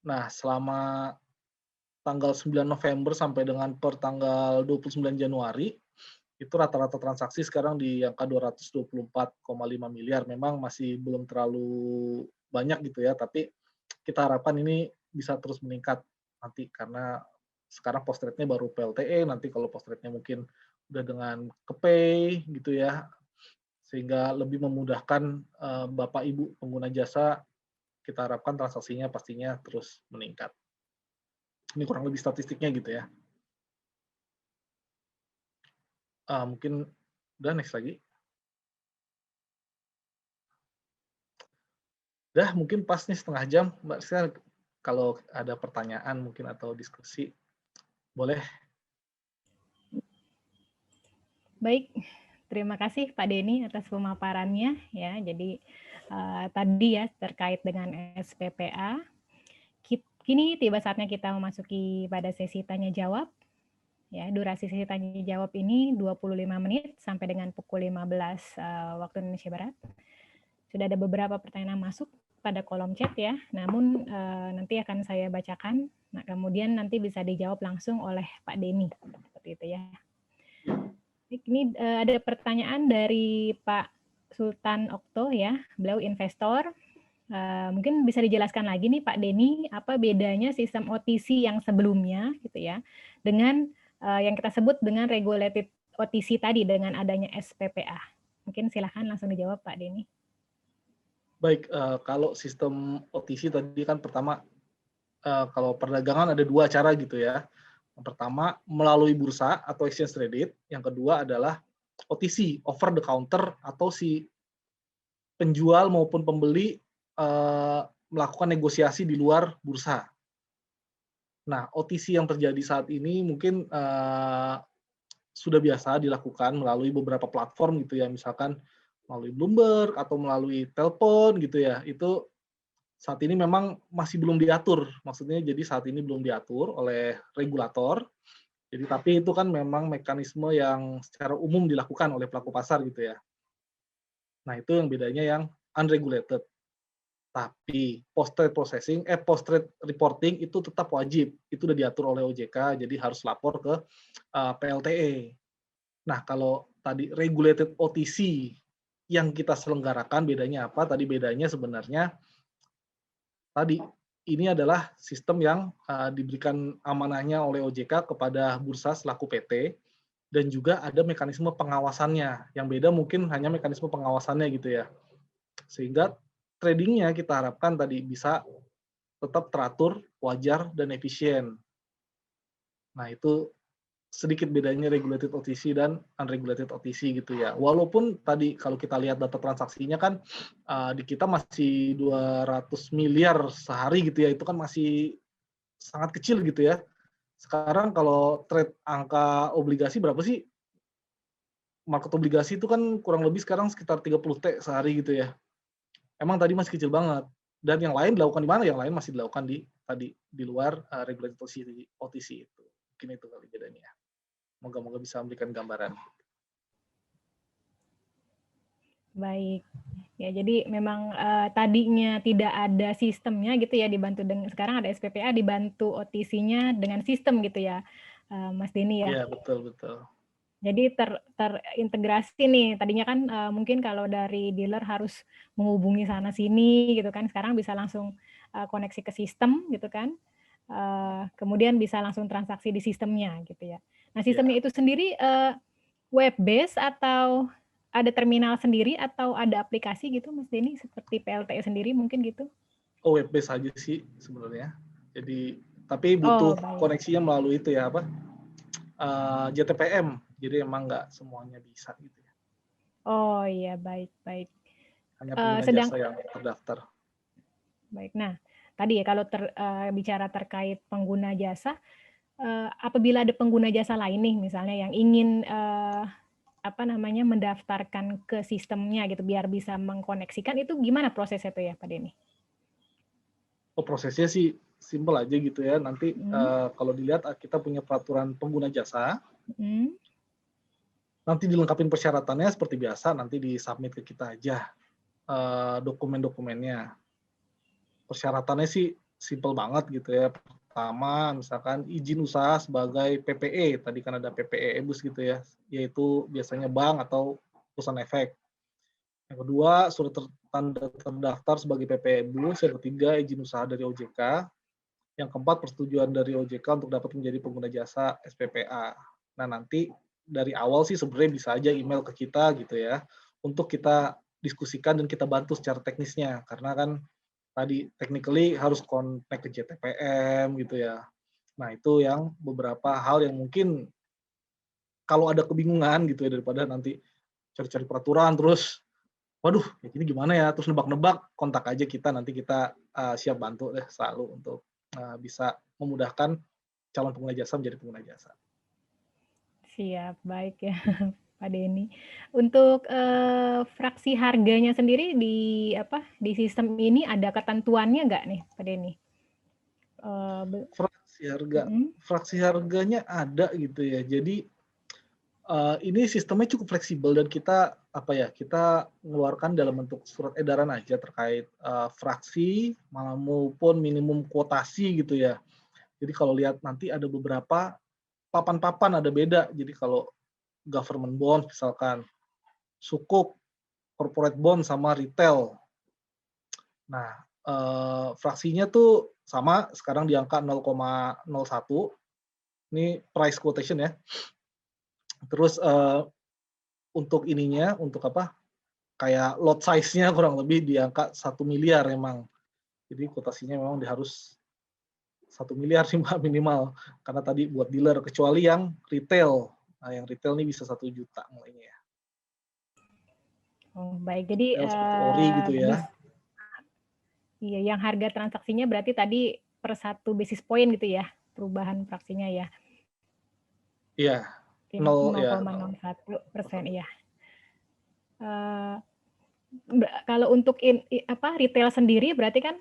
Speaker 2: Nah, selama tanggal 9 November sampai dengan per tanggal 29 Januari, itu rata-rata transaksi sekarang di angka 224,5 miliar. Memang masih belum terlalu banyak gitu ya, tapi kita harapkan ini bisa terus meningkat nanti karena sekarang post rate-nya baru PLTE, nanti kalau post rate-nya mungkin udah dengan KePay gitu ya, sehingga lebih memudahkan Bapak Ibu pengguna jasa, kita harapkan transaksinya pastinya terus meningkat. Ini kurang lebih statistiknya gitu ya. Mungkin udah next lagi. Udah mungkin pas nih setengah jam, Mbak Rizka, kalau ada pertanyaan mungkin atau diskusi, boleh.
Speaker 1: Baik, terima kasih Pak Denny atas pemaparannya ya. Jadi tadi ya terkait dengan SPPA. Kini tiba saatnya kita memasuki pada sesi tanya jawab. Ya, durasi sesi tanya jawab ini 25 menit sampai dengan pukul 15 waktu Indonesia Barat. Sudah ada beberapa pertanyaan masuk pada kolom chat ya. Namun nanti akan saya bacakan. Nah, kemudian nanti bisa dijawab langsung oleh Pak Denny. Seperti itu ya. Ini ada pertanyaan dari Pak Sultan Okto ya. Beliau investor. Mungkin bisa dijelaskan lagi nih Pak Denny, apa bedanya sistem OTC yang sebelumnya gitu ya, dengan yang kita sebut dengan regulated OTC tadi dengan adanya SPPA. Mungkin silahkan langsung dijawab Pak Denny.
Speaker 2: Baik, kalau sistem OTC tadi kan pertama, kalau perdagangan ada 2 cara gitu ya. Yang pertama melalui bursa atau exchange traded, yang kedua adalah OTC, over the counter, atau si penjual maupun pembeli melakukan negosiasi di luar bursa. Nah, OTC yang terjadi saat ini mungkin sudah biasa dilakukan melalui beberapa platform gitu ya, misalkan melalui Bloomberg atau melalui telepon gitu ya. Itu saat ini memang masih belum diatur. Maksudnya jadi saat ini belum diatur oleh regulator. Jadi tapi itu kan memang mekanisme yang secara umum dilakukan oleh pelaku pasar gitu ya. Nah, itu yang bedanya yang unregulated. Tapi post trade reporting itu tetap wajib. Itu udah diatur oleh OJK, jadi harus lapor ke PLTE. Nah, kalau tadi regulated OTC yang kita selenggarakan bedanya apa? Tadi bedanya sebenarnya tadi ini adalah sistem yang diberikan amanahnya oleh OJK kepada bursa selaku PT dan juga ada mekanisme pengawasannya. Yang beda mungkin hanya mekanisme pengawasannya gitu ya. Sehingga tradingnya kita harapkan tadi bisa tetap teratur, wajar, dan efisien. Nah, itu sedikit bedanya regulated OTC dan unregulated OTC gitu ya. Walaupun tadi kalau kita lihat data transaksinya kan di kita masih 200 miliar sehari gitu ya, itu kan masih sangat kecil gitu ya. Sekarang kalau trade angka obligasi berapa sih? Market obligasi itu kan kurang lebih sekarang sekitar 30 T sehari gitu ya. Emang tadi masih kecil banget. Dan yang lain dilakukan di mana? Yang lain masih dilakukan di luar regulated OTC itu. Mungkin itu kali bedanya. Moga-moga bisa memberikan gambaran.
Speaker 1: Baik. Ya, jadi memang tadinya tidak ada sistemnya gitu ya, dibantu dengan sekarang ada SPPA dibantu OTC-nya dengan sistem gitu ya, Mas Denny ya.
Speaker 2: Iya, betul.
Speaker 1: Jadi terintegrasi nih. Tadinya kan mungkin kalau dari dealer harus menghubungi sana sini gitu kan, sekarang bisa langsung koneksi ke sistem gitu kan. Kemudian bisa langsung transaksi di sistemnya gitu ya. Nah, sistemnya itu sendiri web based atau ada terminal sendiri atau ada aplikasi gitu Mas Denny seperti PLTE sendiri mungkin gitu?
Speaker 2: Oh, web based aja sih sebenarnya. Jadi tapi butuh koneksinya melalui itu ya apa? JTPM. Jadi emang nggak semuanya bisa gitu ya.
Speaker 1: Oh iya, baik.
Speaker 2: Hanya pengguna jasa yang terdaftar.
Speaker 1: Baik. Nah, tadi ya kalau bicara terkait pengguna jasa, apabila ada pengguna jasa lain nih misalnya yang ingin mendaftarkan ke sistemnya gitu biar bisa mengkoneksikan, itu gimana prosesnya tuh ya Pak Denny?
Speaker 2: Oh, prosesnya sih simpel aja gitu ya. Nanti kalau dilihat kita punya peraturan pengguna jasa. Nanti dilengkapi persyaratannya seperti biasa, nanti di-submit ke kita aja dokumen-dokumennya. Persyaratannya sih simpel banget gitu ya. Pertama, misalkan izin usaha sebagai PPE, tadi kan ada PPE EBUS gitu ya, yaitu biasanya bank atau perusahaan efek. Yang kedua, surat tanda terdaftar sebagai PPE EBUS. Yang ketiga, izin usaha dari OJK. Yang keempat, persetujuan dari OJK untuk dapat menjadi pengguna jasa SPPA. Nah, nanti dari awal sih sebenarnya bisa aja email ke kita gitu ya, untuk kita diskusikan dan kita bantu secara teknisnya. Karena kan tadi technically harus connect ke JTPM gitu ya. Nah, itu yang beberapa hal yang mungkin kalau ada kebingungan gitu ya, daripada nanti cari-cari peraturan terus, waduh, ya ini gimana ya, terus nebak-nebak, kontak aja kita, nanti kita siap bantu deh selalu untuk bisa memudahkan calon pengguna jasa menjadi pengguna jasa.
Speaker 1: Siap, baik ya Pak Denny. Untuk fraksi harganya sendiri di sistem ini ada ketentuannya nggak nih Pak Denny?
Speaker 2: Fraksi harganya ada gitu ya. Jadi ini sistemnya cukup fleksibel dan kita mengeluarkan dalam bentuk surat edaran aja terkait fraksi maupun minimum kuotasi gitu ya. Jadi kalau lihat nanti ada beberapa papan-papan ada beda. Jadi kalau government bond misalkan, sukuk, corporate bond sama retail. Nah, fraksinya tuh sama sekarang di angka 0,01. Ini price quotation ya. Terus untuk ininya, untuk kayak lot size-nya kurang lebih di angka 1 miliar emang. Jadi kuotasinya memang harus 1 miliar sih Mbak minimal. Karena tadi buat dealer, kecuali yang retail. Nah, yang retail ini bisa 1 juta mulainya ya.
Speaker 1: Oh, baik. Jadi
Speaker 2: seperti ori gitu ya.
Speaker 1: Iya, yang harga transaksinya berarti tadi per 1 basis point gitu ya, perubahan fraksinya ya.
Speaker 2: Iya.
Speaker 1: 0,01%, iya. Kalau untuk retail sendiri berarti kan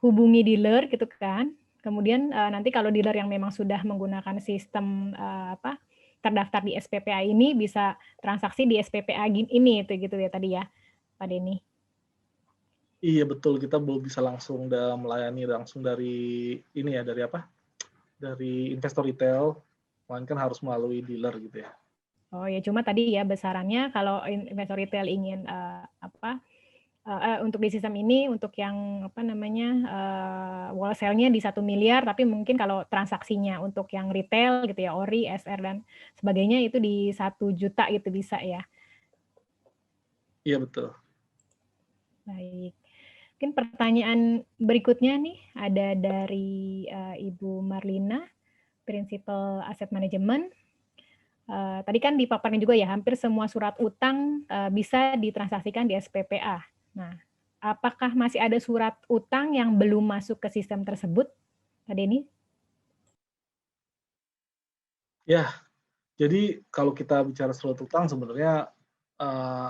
Speaker 1: hubungi dealer gitu kan. Kemudian nanti kalau dealer yang memang sudah menggunakan sistem terdaftar di SPPA ini bisa transaksi di SPPA ini itu gitu ya tadi ya, Pak Denny.
Speaker 2: Iya betul, kita belum bisa langsung melayani langsung dari ini ya, dari apa, dari investor retail, melainkan harus melalui dealer gitu ya.
Speaker 1: Oh ya, cuma tadi ya besarannya kalau investor retail ingin, untuk di sistem ini, untuk yang apa namanya, wholesale-nya di 1 miliar, tapi mungkin kalau transaksinya untuk yang retail gitu ya, ORI, SR, dan sebagainya itu di 1 juta gitu bisa ya?
Speaker 2: Iya betul.
Speaker 1: Baik. Mungkin pertanyaan berikutnya nih, ada dari, Ibu Marlina, Prinsipal Asset Management. Tadi kan dipaparkan juga ya, hampir semua surat utang, bisa ditransaksikan di SPPA. Nah, apakah masih ada surat utang yang belum masuk ke sistem tersebut, Pak Denny?
Speaker 2: Ya, jadi kalau kita bicara surat utang sebenarnya, eee,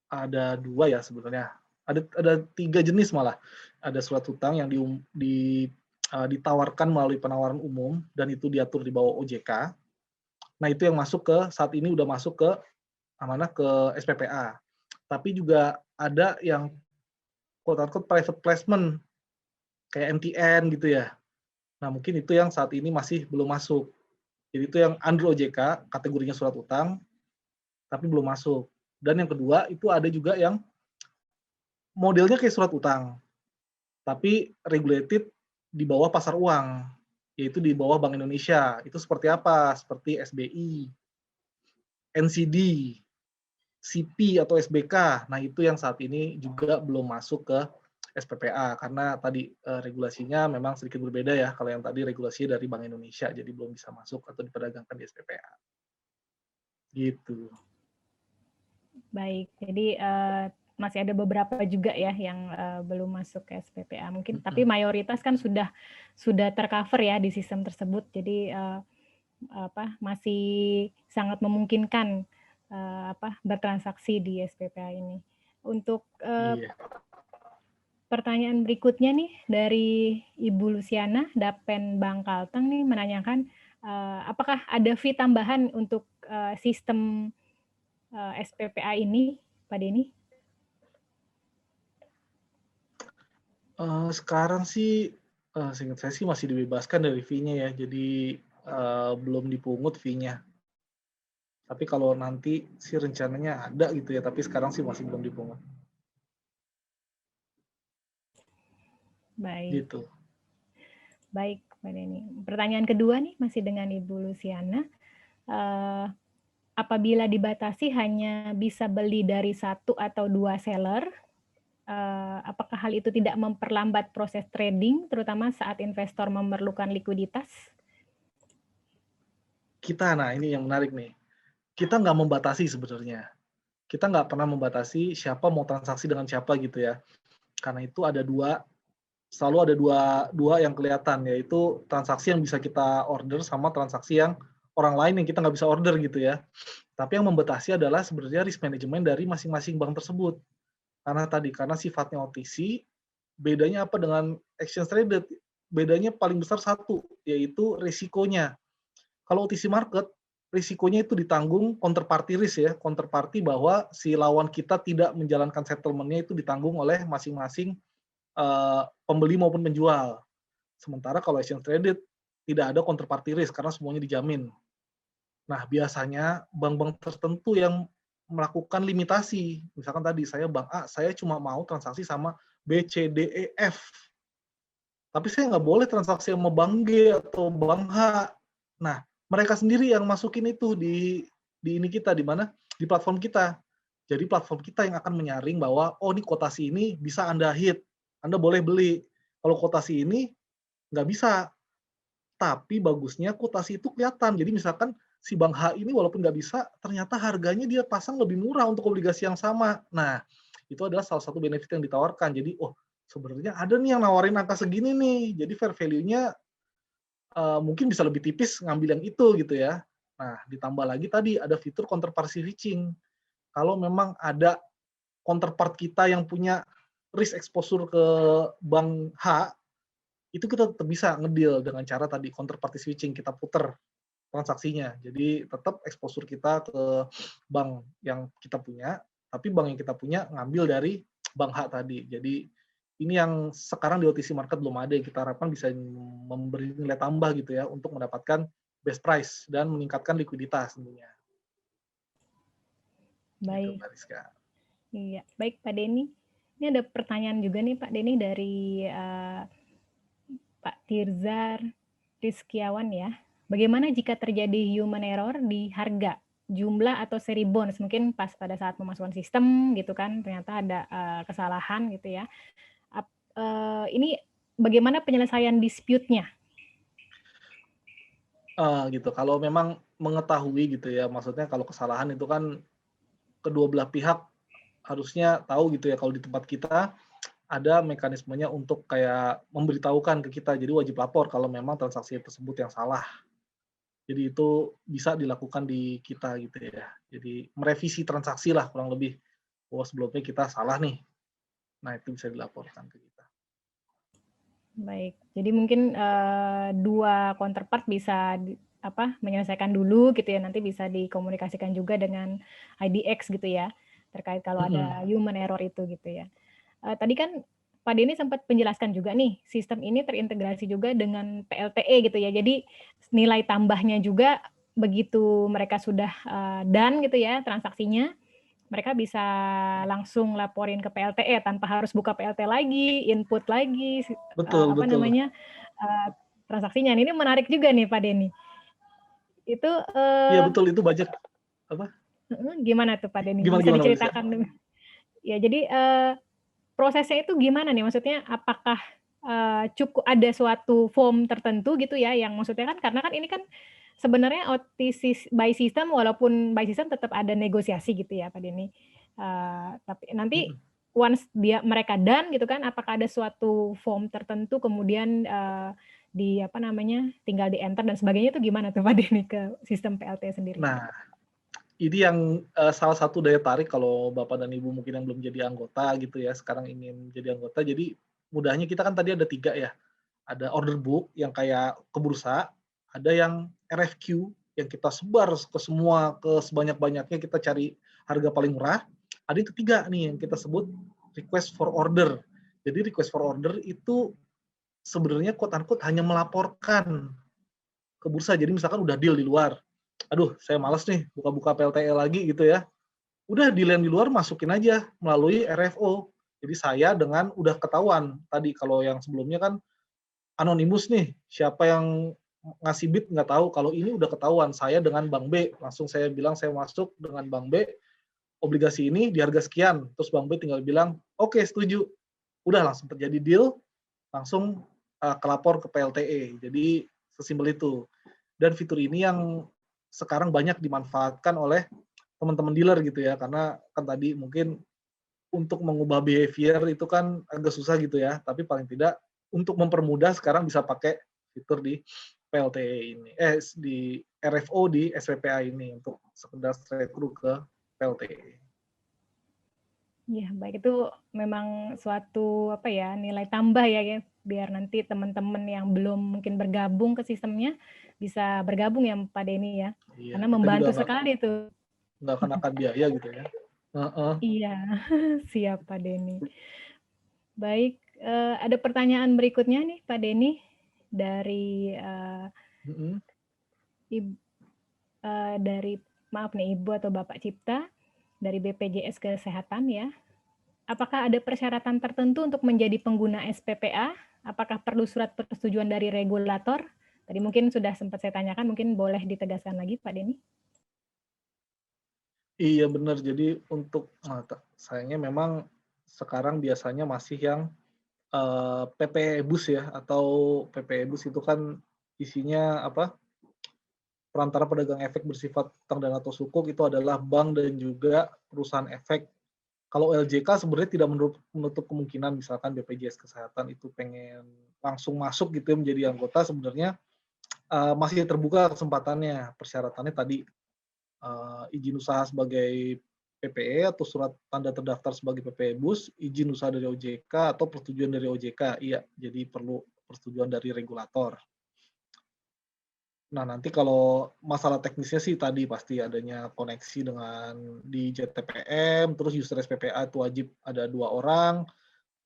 Speaker 2: ada 2 ya sebenarnya, ada 3 jenis malah. Ada surat utang yang ditawarkan melalui penawaran umum dan itu diatur di bawah OJK. Nah itu yang masuk ke saat ini udah masuk ke amanah ke SPPA. Tapi juga ada yang quote unquote private placement kayak MTN gitu ya. Nah mungkin itu yang saat ini masih belum masuk. Jadi itu yang under OJK, kategorinya surat utang, tapi belum masuk. Dan yang kedua itu ada juga yang modelnya kayak surat utang, tapi regulated di bawah pasar uang, yaitu di bawah Bank Indonesia. Itu seperti apa? Seperti SBI, NCD, CP atau SBK. Nah, itu yang saat ini juga belum masuk ke SPPA karena tadi regulasinya memang sedikit berbeda ya. Kalau yang tadi regulasinya dari Bank Indonesia, jadi belum bisa masuk atau diperdagangkan di SPPA. Gitu.
Speaker 1: Baik, jadi, masih ada beberapa juga ya yang, belum masuk ke SPPA mungkin, tapi
Speaker 2: Mhm.
Speaker 1: mayoritas kan sudah ter-cover ya di sistem tersebut. Jadi, masih sangat memungkinkan, bertransaksi di SPPA ini. Untuk,
Speaker 2: Iya.
Speaker 1: pertanyaan berikutnya nih dari Ibu Luciana, Dapen Bangkalteng nih menanyakan, apakah ada fee tambahan untuk, sistem, SPPA ini, Pak Denny?
Speaker 2: Sekarang sih, seingat saya sih masih dibebaskan dari fee-nya ya, jadi, belum dipungut fee-nya. Tapi kalau nanti sih rencananya ada gitu ya, tapi sekarang sih masih belum dipungut,
Speaker 1: Baik.
Speaker 2: gitu.
Speaker 1: Baik, Pak Denny. Pertanyaan kedua nih masih dengan Ibu Luciana. Eh, Apabila dibatasi hanya bisa beli dari 1 atau 2 seller, apakah hal itu tidak memperlambat proses trading, terutama saat investor memerlukan likuiditas?
Speaker 2: Nah ini yang menarik nih, kita nggak membatasi sebenarnya. Kita nggak pernah membatasi siapa mau transaksi dengan siapa gitu ya. Karena itu ada selalu ada dua yang kelihatan, yaitu transaksi yang bisa kita order sama transaksi yang orang lain yang kita nggak bisa order gitu ya. Tapi yang membatasi adalah sebenarnya risk management dari masing-masing bank tersebut. Karena sifatnya OTC, bedanya apa dengan exchange traded? Bedanya paling besar satu, yaitu risikonya. Kalau OTC market, risikonya itu ditanggung counterparty risk ya, counterparty bahwa si lawan kita tidak menjalankan settlement-nya itu ditanggung oleh masing-masing pembeli maupun penjual. Sementara kalau exchange traded tidak ada counterparty risk karena semuanya dijamin. Nah, biasanya bank-bank tertentu yang melakukan limitasi. Misalkan tadi saya bank A, saya cuma mau transaksi sama B, C, D, E, F. Tapi saya nggak boleh transaksi sama bank G atau bank H. Nah, mereka sendiri yang masukin itu di ini kita, di mana? Di platform kita. Jadi platform kita yang akan menyaring bahwa, oh ini kotasi ini bisa Anda hit, Anda boleh beli. Kalau kotasi ini nggak bisa. Tapi bagusnya kotasi itu kelihatan. Jadi misalkan si bank H ini walaupun nggak bisa, ternyata harganya dia pasang lebih murah untuk obligasi yang sama. Nah, itu adalah salah satu benefit yang ditawarkan. Jadi, oh sebenarnya ada nih yang nawarin angka segini nih. Jadi fair value-nya mungkin bisa lebih tipis ngambil yang itu gitu ya. Nah, ditambah lagi tadi ada fitur counterparty switching. Kalau memang ada counterpart kita yang punya risk exposure ke bank H, itu kita tetap bisa ngedeal dengan cara tadi counterparty switching, kita puter transaksinya. Jadi tetap exposure kita ke bank yang kita punya, tapi bank yang kita punya ngambil dari bank H tadi. Jadi ini yang sekarang di OTC market belum ada, yang kita harapkan bisa memberi nilai tambah gitu ya untuk mendapatkan best price dan meningkatkan likuiditas tentunya. Gitu
Speaker 1: Baik.
Speaker 2: Mbak Rizka.
Speaker 1: Iya, baik Pak Denny. Ini ada pertanyaan juga nih Pak Denny dari Pak Tirzar Rizkiawan ya. Bagaimana jika terjadi human error di harga, jumlah atau seri bonds? Mungkin pas pada saat pemasukan sistem gitu kan, ternyata ada kesalahan gitu ya. Ini bagaimana penyelesaian dispute-nya?
Speaker 2: Gitu. Kalau memang mengetahui gitu ya, maksudnya kalau kesalahan itu kan kedua belah pihak harusnya tahu gitu ya, kalau di tempat kita ada mekanismenya untuk kayak memberitahukan ke kita, jadi wajib lapor kalau memang transaksi tersebut yang salah. Jadi itu bisa dilakukan di kita gitu ya. Jadi merevisi transaksi lah kurang lebih, bahwa sebelumnya kita salah nih. Nah itu bisa dilaporkan ke kita.
Speaker 1: Baik, jadi mungkin dua counterpart bisa menyelesaikan dulu gitu ya, nanti bisa dikomunikasikan juga dengan IDX gitu ya, terkait kalau ada
Speaker 2: Mhm.
Speaker 1: human error itu gitu ya. Tadi kan Pak Denny sempat menjelaskan juga nih, sistem ini terintegrasi juga dengan PLTE gitu ya, jadi nilai tambahnya juga begitu mereka sudah done gitu ya transaksinya, mereka bisa langsung laporin ke PLTE tanpa harus buka PLT lagi, input lagi,
Speaker 2: Betul betul.
Speaker 1: transaksinya. Ini menarik juga nih Pak Denny. Itu
Speaker 2: Iya betul, itu banyak apa,
Speaker 1: gimana tuh Pak Denny?
Speaker 2: gimana
Speaker 1: Bisa
Speaker 2: gimana Mbak Rizka?
Speaker 1: diceritakan dulu? Ya jadi prosesnya itu gimana nih? Maksudnya apakah cukup ada suatu form tertentu gitu ya, yang maksudnya kan karena kan ini kan sebenarnya OTC by system, walaupun by system tetap ada negosiasi gitu ya Pak Denny. Tapi nanti
Speaker 2: Mhm.
Speaker 1: once mereka done gitu kan, apakah ada suatu form tertentu kemudian tinggal di enter dan sebagainya, itu gimana tuh Pak Denny ke sistem PLT sendiri?
Speaker 2: Nah, ini yang salah satu daya tarik kalau Bapak dan Ibu mungkin yang belum jadi anggota gitu ya, sekarang ingin jadi anggota. Jadi mudahnya kita kan tadi ada 3 ya, ada order book yang kayak ke bursa, ada yang RFQ yang kita sebar ke sebanyak-banyaknya, kita cari harga paling murah. Ada yang ketiga nih yang kita sebut request for order. Jadi request for order itu sebenarnya quote unquote hanya melaporkan ke bursa. Jadi misalkan udah deal di luar, aduh saya males nih buka-buka PLTE lagi gitu ya. Udah deal yang di luar masukin aja melalui RFO. Jadi saya dengan udah ketahuan tadi, kalau yang sebelumnya kan anonimus nih, siapa yang ngasih bid nggak tahu, kalau ini udah ketahuan, saya dengan Bank B, langsung saya bilang saya masuk dengan Bank B, obligasi ini di harga sekian, terus Bank B tinggal bilang, oke setuju, udah langsung terjadi deal, langsung kelapor ke PLTE, jadi sesimpel itu. Dan fitur ini yang sekarang banyak dimanfaatkan oleh teman-teman dealer gitu ya, karena kan tadi mungkin untuk mengubah behavior itu kan agak susah gitu ya, tapi paling tidak untuk mempermudah sekarang bisa pakai fitur di PLTE ini, di RFO di SPPA ini untuk sekedar straight through ke PLTE.
Speaker 1: Iya, baik, itu memang suatu nilai tambah ya, biar nanti teman-teman yang belum mungkin bergabung ke sistemnya bisa bergabung ya Pak Denny ya.
Speaker 2: Iya,
Speaker 1: Karena
Speaker 2: kita juga
Speaker 1: membantu sekali tuh.
Speaker 2: nggak kenakan biaya gitu ya. Heeh.
Speaker 1: Iya, siap Pak Denny. Baik, ada pertanyaan berikutnya nih Pak Denny dari
Speaker 2: Mhm.
Speaker 1: dari maaf nih Ibu atau Bapak Cipta dari BPJS Kesehatan ya. Apakah ada persyaratan tertentu untuk menjadi pengguna SPPA? Apakah perlu surat persetujuan dari regulator? Tadi mungkin sudah sempat saya tanyakan, mungkin boleh ditegaskan lagi Pak Denny?
Speaker 2: Iya benar, jadi untuk sayangnya memang sekarang biasanya masih yang PPE Bus ya, atau PPE Bus itu kan isinya apa, perantara pedagang efek bersifat utang dan atau sukuk itu adalah bank dan juga perusahaan efek. Kalau LJK sebenarnya tidak menutup kemungkinan misalkan BPJS Kesehatan itu pengen langsung masuk gitu ya menjadi anggota, sebenarnya masih terbuka kesempatannya. Persyaratannya tadi izin usaha sebagai PPE atau surat tanda terdaftar sebagai PPE Bus, izin usaha dari OJK atau persetujuan dari OJK. Iya, jadi perlu persetujuan dari regulator. Nah, nanti kalau masalah teknisnya sih tadi pasti adanya koneksi dengan di JTPM, terus user SPPA itu wajib ada 2 orang.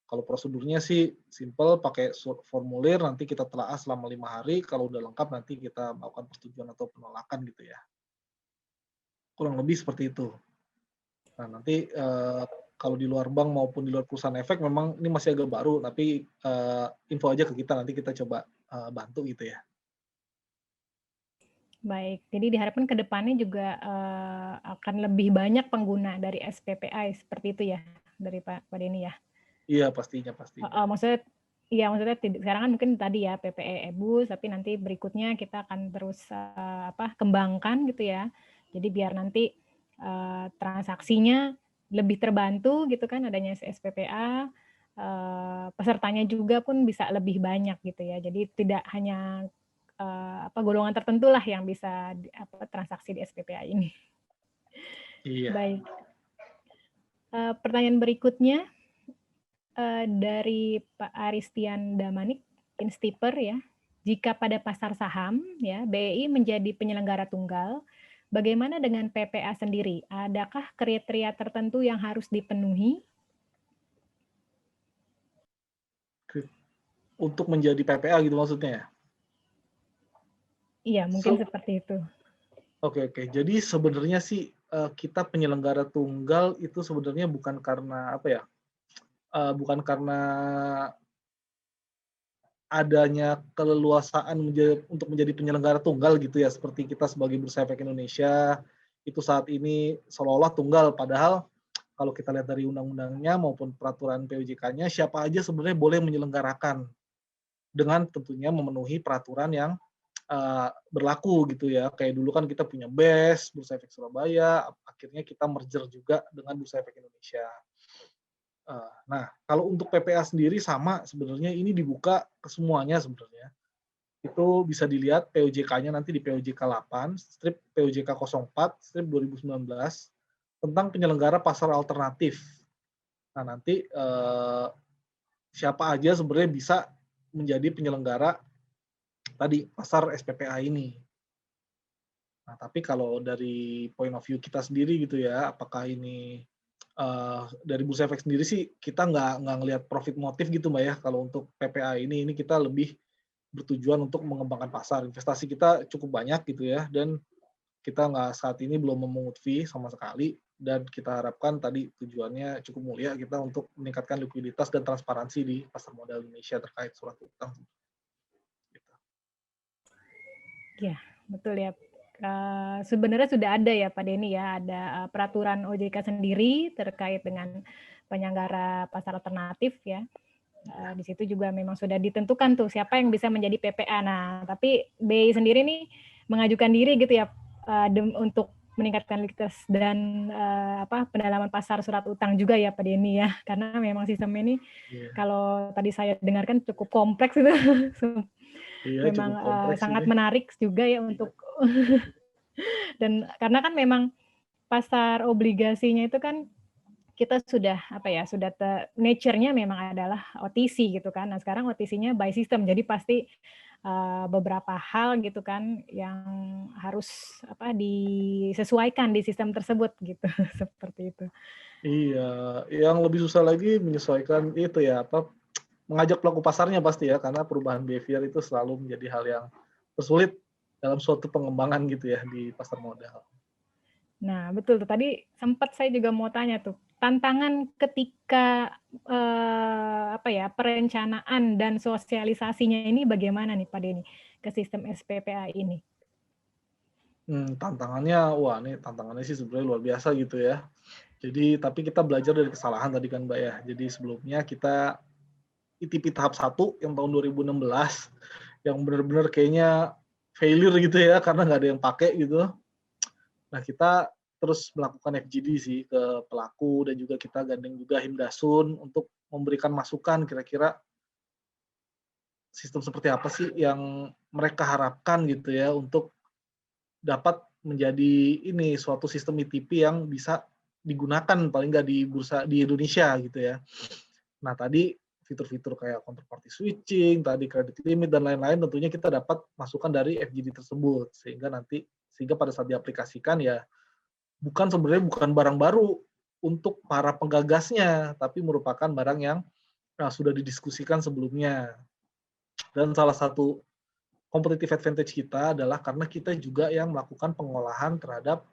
Speaker 2: Kalau prosedurnya sih simpel, pakai formulir, nanti kita telaah selama 5 hari, kalau udah lengkap nanti kita melakukan persetujuan atau penolakan gitu ya. Kurang lebih seperti itu. Nah, nanti, kalau di luar bank maupun di luar perusahaan efek memang ini masih agak baru, tapi, info aja ke kita, nanti kita coba, bantu gitu ya.
Speaker 1: Baik, jadi diharapkan ke depannya juga, akan lebih banyak pengguna dari SPPI seperti itu ya, dari Pak Denny ya?
Speaker 2: Iya, pastinya pastinya.
Speaker 1: Heeh, maksudnya iya, maksudnya sekarang kan mungkin tadi ya PPE e-Bus, tapi nanti berikutnya kita akan terus, kembangkan gitu ya. Jadi biar nanti, transaksinya lebih terbantu gitu kan adanya SPPA, pesertanya juga pun bisa lebih banyak gitu ya. Jadi tidak hanya, golongan tertentu lah yang bisa transaksi di SPPA ini.
Speaker 2: Iya.
Speaker 1: Baik, pertanyaan berikutnya, dari Pak Aristian Damanik, Instiper ya. Jika pada pasar saham ya, BEI menjadi penyelenggara tunggal, bagaimana dengan PPA sendiri? Adakah kriteria tertentu yang harus dipenuhi?
Speaker 2: Untuk menjadi PPA gitu maksudnya ya?
Speaker 1: Iya, mungkin
Speaker 2: So
Speaker 1: seperti itu.
Speaker 2: oke. Jadi sebenarnya sih, kita penyelenggara tunggal itu sebenarnya bukan karena apa ya, bukan karena adanya keleluasaan untuk menjadi penyelenggara tunggal gitu ya, seperti kita sebagai Bursa Efek Indonesia, itu saat ini seolah-olah tunggal, padahal kalau kita lihat dari undang-undangnya maupun peraturan POJK-nya, siapa aja sebenarnya boleh menyelenggarakan, dengan tentunya memenuhi peraturan yang, berlaku gitu ya. Kayak dulu kan kita punya BES, Bursa Efek Surabaya, akhirnya kita merger juga dengan Bursa Efek Indonesia. Nah, kalau untuk PPA sendiri sama sebenarnya ini dibuka ke semuanya sebenarnya. Itu bisa dilihat POJK-nya nanti di POJK 8, strip POJK 04, strip 2019, tentang penyelenggara pasar alternatif. Nah, nanti, siapa aja sebenarnya bisa menjadi penyelenggara tadi, pasar SPPA ini. Nah, tapi kalau dari point of view kita sendiri gitu ya, apakah ini dari Bursa Efek sendiri sih kita nggak ngelihat profit motif gitu Mbak ya, kalau untuk PPA ini kita lebih bertujuan untuk mengembangkan pasar. Investasi kita cukup banyak gitu ya, dan kita nggak saat ini belum memungut fee sama sekali, dan kita harapkan tadi tujuannya cukup mulia kita untuk meningkatkan likuiditas dan transparansi di pasar modal Indonesia terkait surat utang. Gitu.
Speaker 1: Iya, betul ya. Sebenarnya sudah ada ya Pak Denny ya, ada peraturan OJK sendiri terkait dengan penyelenggara pasar alternatif ya. Di situ juga memang sudah ditentukan tuh siapa yang bisa menjadi PPA. Nah, tapi BI sendiri nih mengajukan diri gitu ya untuk meningkatkan likuiditas dan pendalaman pasar surat utang juga ya Pak Denny ya, karena memang sistem ini
Speaker 2: Iya,
Speaker 1: kalau tadi saya dengarkan cukup kompleks itu.
Speaker 2: iya
Speaker 1: Memang
Speaker 2: cukup kompleks
Speaker 1: sangat
Speaker 2: ini.
Speaker 1: menarik juga ya untuk dan karena kan memang pasar obligasinya itu kan kita sudah sudah nature-nya memang adalah OTC gitu kan. Nah, sekarang OTC-nya by system. Jadi pasti beberapa hal gitu kan yang harus disesuaikan di sistem tersebut gitu. Seperti itu.
Speaker 2: Iya, yang lebih susah lagi menyesuaikan itu ya, mengajak pelaku pasarnya pasti ya, karena perubahan behavior itu selalu menjadi hal yang tersulit dalam suatu pengembangan gitu ya di pasar modal.
Speaker 1: Nah, betul tuh. Tadi sempat saya juga mau tanya tuh, tantangan ketika perencanaan dan sosialisasinya ini bagaimana nih Pak Denny ke sistem SPPA ini?
Speaker 2: Tantangannya sih sebenarnya luar biasa gitu ya. Jadi tapi kita belajar dari kesalahan tadi kan Mbak ya. Jadi sebelumnya kita ITP tahap 1 yang tahun 2016 yang benar-benar kayaknya failure gitu ya karena nggak ada yang pakai gitu. Nah, kita terus melakukan FGD sih ke pelaku dan juga kita gandeng juga Himdasun untuk memberikan masukan kira-kira sistem seperti apa sih yang mereka harapkan gitu ya untuk dapat menjadi ini suatu sistem ITP yang bisa digunakan paling nggak di bursa di Indonesia gitu ya. Nah, tadi fitur-fitur kayak counterparty switching, tadi credit limit dan lain-lain, tentunya kita dapat masukan dari FGD tersebut, sehingga pada saat diaplikasikan ya sebenarnya bukan barang baru untuk para penggagasnya, tapi merupakan barang yang sudah didiskusikan sebelumnya. Dan salah satu competitive advantage kita adalah karena kita juga yang melakukan pengolahan terhadap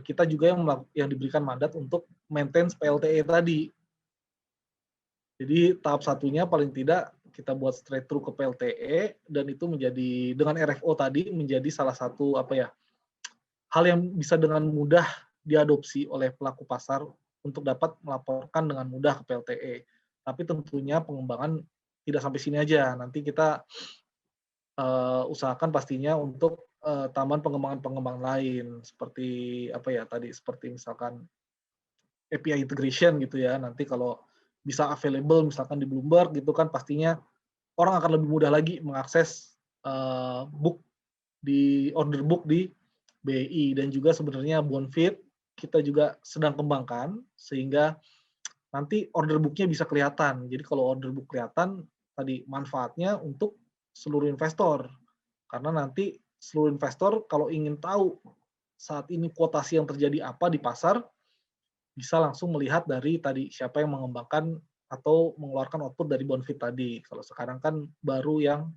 Speaker 2: kita juga yang diberikan mandat untuk maintain PLTE tadi. Jadi tahap satunya paling tidak kita buat straight through ke PLTE, dan itu menjadi dengan RFO tadi menjadi salah satu hal yang bisa dengan mudah diadopsi oleh pelaku pasar untuk dapat melaporkan dengan mudah ke PLTE. Tapi tentunya pengembangan tidak sampai sini aja. Nanti kita usahakan pastinya untuk tambahan pengembangan lain seperti seperti misalkan API integration gitu ya. Nanti kalau bisa available misalkan di Bloomberg gitu kan, pastinya orang akan lebih mudah lagi mengakses order book di BI. Dan juga sebenarnya Bonfit kita juga sedang kembangkan sehingga nanti order book-nya bisa kelihatan. Jadi kalau order book kelihatan, tadi manfaatnya untuk seluruh investor. Karena nanti seluruh investor kalau ingin tahu saat ini kuotasi yang terjadi apa di pasar, bisa langsung melihat dari tadi siapa yang mengembangkan atau mengeluarkan output dari Bonfit tadi. Kalau sekarang kan baru yang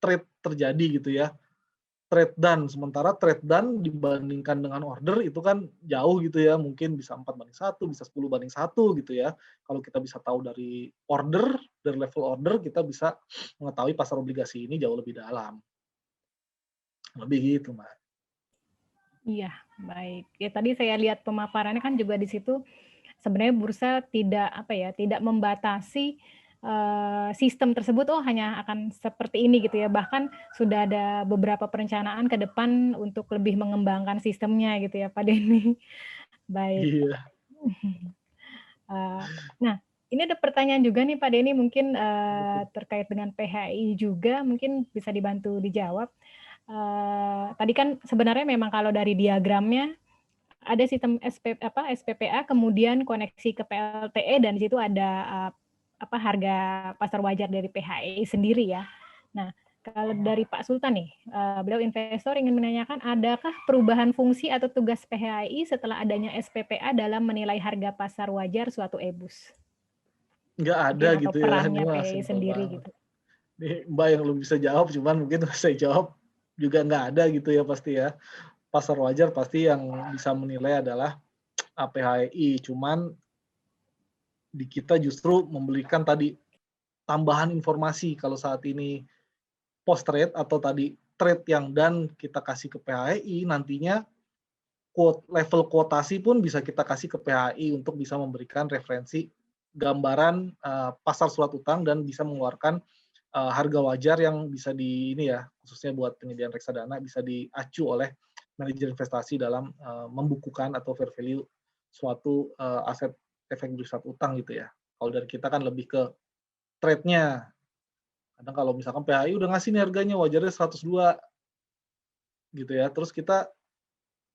Speaker 2: trade terjadi gitu ya, trade done. Sementara trade done dibandingkan dengan order itu kan jauh gitu ya, mungkin bisa 4:1, bisa 10:1 gitu ya. Kalau kita bisa tahu dari level order, kita bisa mengetahui pasar obligasi ini jauh lebih dalam. Lebih gitu, Mbak.
Speaker 1: Iya, baik. Ya tadi saya lihat pemaparannya kan juga di situ sebenarnya bursa tidak membatasi sistem tersebut hanya akan seperti ini gitu ya. Bahkan sudah ada beberapa perencanaan ke depan untuk lebih mengembangkan sistemnya gitu ya, Pak Denny. Baik.
Speaker 2: Iya.
Speaker 1: Nah, ini ada pertanyaan juga nih Pak Denny, mungkin terkait dengan PHI juga, mungkin bisa dibantu dijawab. Tadi kan sebenarnya memang kalau dari diagramnya ada sistem SPPA, kemudian koneksi ke PLTE, dan di situ ada harga pasar wajar dari PHI sendiri ya. Nah, kalau dari Pak Sultan nih, beliau investor ingin menanyakan, adakah perubahan fungsi atau tugas PHI setelah adanya SPPA dalam menilai harga pasar wajar suatu EBUS?
Speaker 2: Nggak ada
Speaker 1: Mungkin atau
Speaker 2: gitu ya, ini
Speaker 1: perannya
Speaker 2: mah
Speaker 1: PHI
Speaker 2: simpel
Speaker 1: sendiri
Speaker 2: banget.
Speaker 1: gitu.
Speaker 2: Nih, Mbak yang lebih bisa jawab, cuman mungkin saya jawab juga nggak ada gitu ya pasti ya. Pasar wajar pasti yang bisa menilai adalah PHI, cuman di kita justru memberikan tadi tambahan informasi kalau saat ini post trade atau tadi trade yang dan kita kasih ke PHI, nantinya level kuotasi pun bisa kita kasih ke PHI untuk bisa memberikan referensi gambaran pasar surat utang dan bisa mengeluarkan harga wajar yang bisa khususnya buat penyediaan reksadana bisa diacu oleh manajer investasi dalam membukukan atau fair value suatu aset efek surat utang gitu ya. Kalau dari kita kan lebih ke trade-nya. Kadang kalau misalkan PHI udah ngasih nih harganya wajarnya 102 gitu ya. Terus kita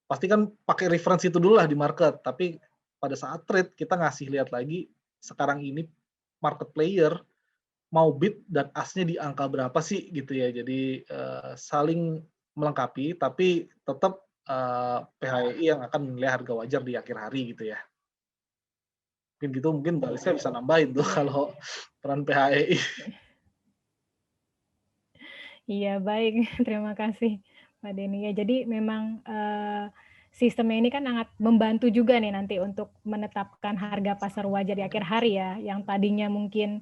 Speaker 2: pasti kan pakai referensi itu dulu lah di market, tapi pada saat trade kita ngasih lihat lagi sekarang ini market player mau bid dan ask-nya di angka berapa sih gitu ya. Jadi saling melengkapi, tapi tetap PHI yang akan menilai harga wajar di akhir hari gitu ya. Mungkin gitu, mungkin Mbak Lisa bisa nambahin tuh kalau peran PHI.
Speaker 1: Iya, baik. Terima kasih, Pak Denny. Ya, jadi memang sistemnya ini kan sangat membantu juga nih nanti untuk menetapkan harga pasar wajar di akhir hari ya, yang tadinya mungkin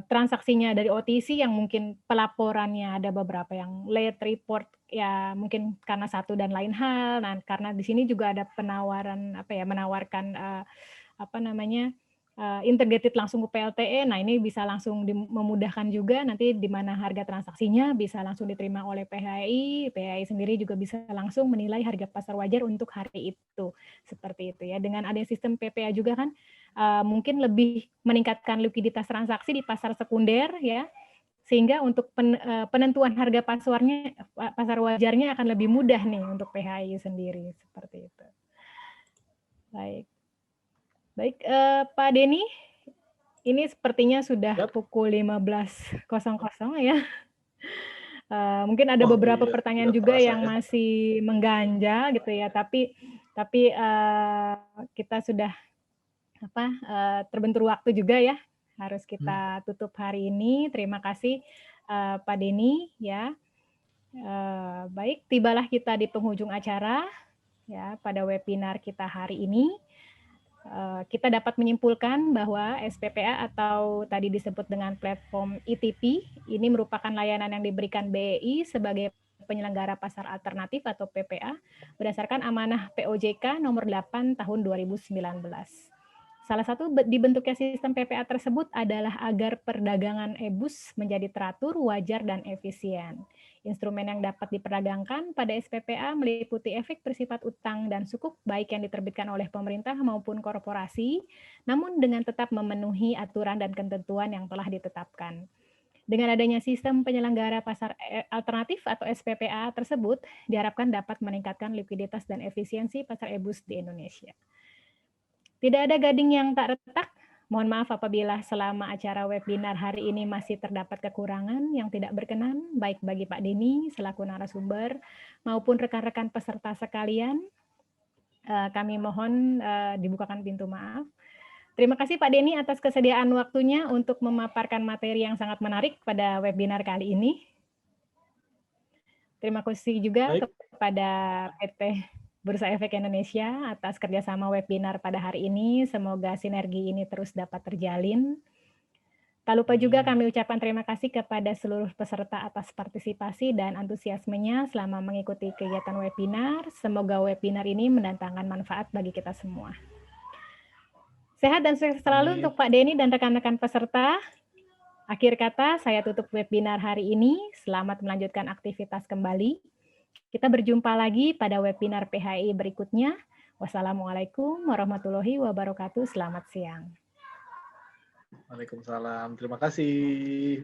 Speaker 1: transaksinya dari OTC yang mungkin pelaporannya ada beberapa yang late report ya, mungkin karena satu dan lain hal. Nah, karena di sini juga ada menawarkan integrated langsung ke PLTE. Nah, ini bisa langsung memudahkan juga nanti di mana harga transaksinya bisa langsung diterima oleh PHI. PHI sendiri juga bisa langsung menilai harga pasar wajar untuk hari itu. Seperti itu ya. Dengan adanya sistem PPA juga kan mungkin lebih meningkatkan likuiditas transaksi di pasar sekunder ya. Sehingga untuk penentuan harga pasar wajarnya akan lebih mudah nih untuk PHI sendiri. Seperti itu. Baik. Baik, Pak Denny, ini sepertinya sudah
Speaker 2: Yap.
Speaker 1: pukul 15.00 ya. Mungkin ada
Speaker 2: Oh
Speaker 1: beberapa
Speaker 2: iya,
Speaker 1: pertanyaan
Speaker 2: tidak
Speaker 1: juga
Speaker 2: terasa
Speaker 1: yang
Speaker 2: ya.
Speaker 1: masih mengganjal gitu ya, tapi, kita sudah terbentur waktu juga ya, harus
Speaker 2: Hmm.
Speaker 1: kita tutup hari ini. Terima kasih, Pak Denny ya. Baik, tibalah kita di penghujung acara ya pada webinar kita hari ini. Kita dapat menyimpulkan bahwa SPPA atau tadi disebut dengan platform ETP ini merupakan layanan yang diberikan BEI sebagai penyelenggara pasar alternatif atau PPA berdasarkan amanah POJK nomor 8 tahun 2019. Salah satu dibentuknya sistem PPA tersebut adalah agar perdagangan e-bus menjadi teratur, wajar, dan efisien. Instrumen yang dapat diperdagangkan pada SPPA meliputi efek bersifat utang dan sukuk baik yang diterbitkan oleh pemerintah maupun korporasi, namun dengan tetap memenuhi aturan dan ketentuan yang telah ditetapkan. Dengan adanya sistem penyelenggara pasar alternatif atau SPPA tersebut, diharapkan dapat meningkatkan likuiditas dan efisiensi pasar e-bus di Indonesia. Tidak ada gading yang tak retak. Mohon maaf apabila selama acara webinar hari ini masih terdapat kekurangan yang tidak berkenan, baik bagi Pak Denny selaku narasumber maupun rekan-rekan peserta sekalian. Kami mohon dibukakan pintu maaf. Terima kasih Pak Denny atas kesediaan waktunya untuk memaparkan materi yang sangat menarik pada webinar kali ini. Terima kasih juga
Speaker 2: Baik.
Speaker 1: kepada PT Bursa Efek Indonesia atas kerjasama webinar pada hari ini. Semoga sinergi ini terus dapat terjalin. Tak lupa juga kami ucapkan terima kasih kepada seluruh peserta atas partisipasi dan antusiasmenya selama mengikuti kegiatan webinar. Semoga webinar ini mendatangkan manfaat bagi kita semua. Sehat dan sukses selalu untuk Pak Denny dan rekan-rekan peserta. Akhir kata, saya tutup webinar hari ini. Selamat melanjutkan aktivitas kembali. Kita berjumpa lagi pada webinar PHI berikutnya. Wassalamualaikum warahmatullahi wabarakatuh. Selamat siang.
Speaker 2: Waalaikumsalam. Terima kasih.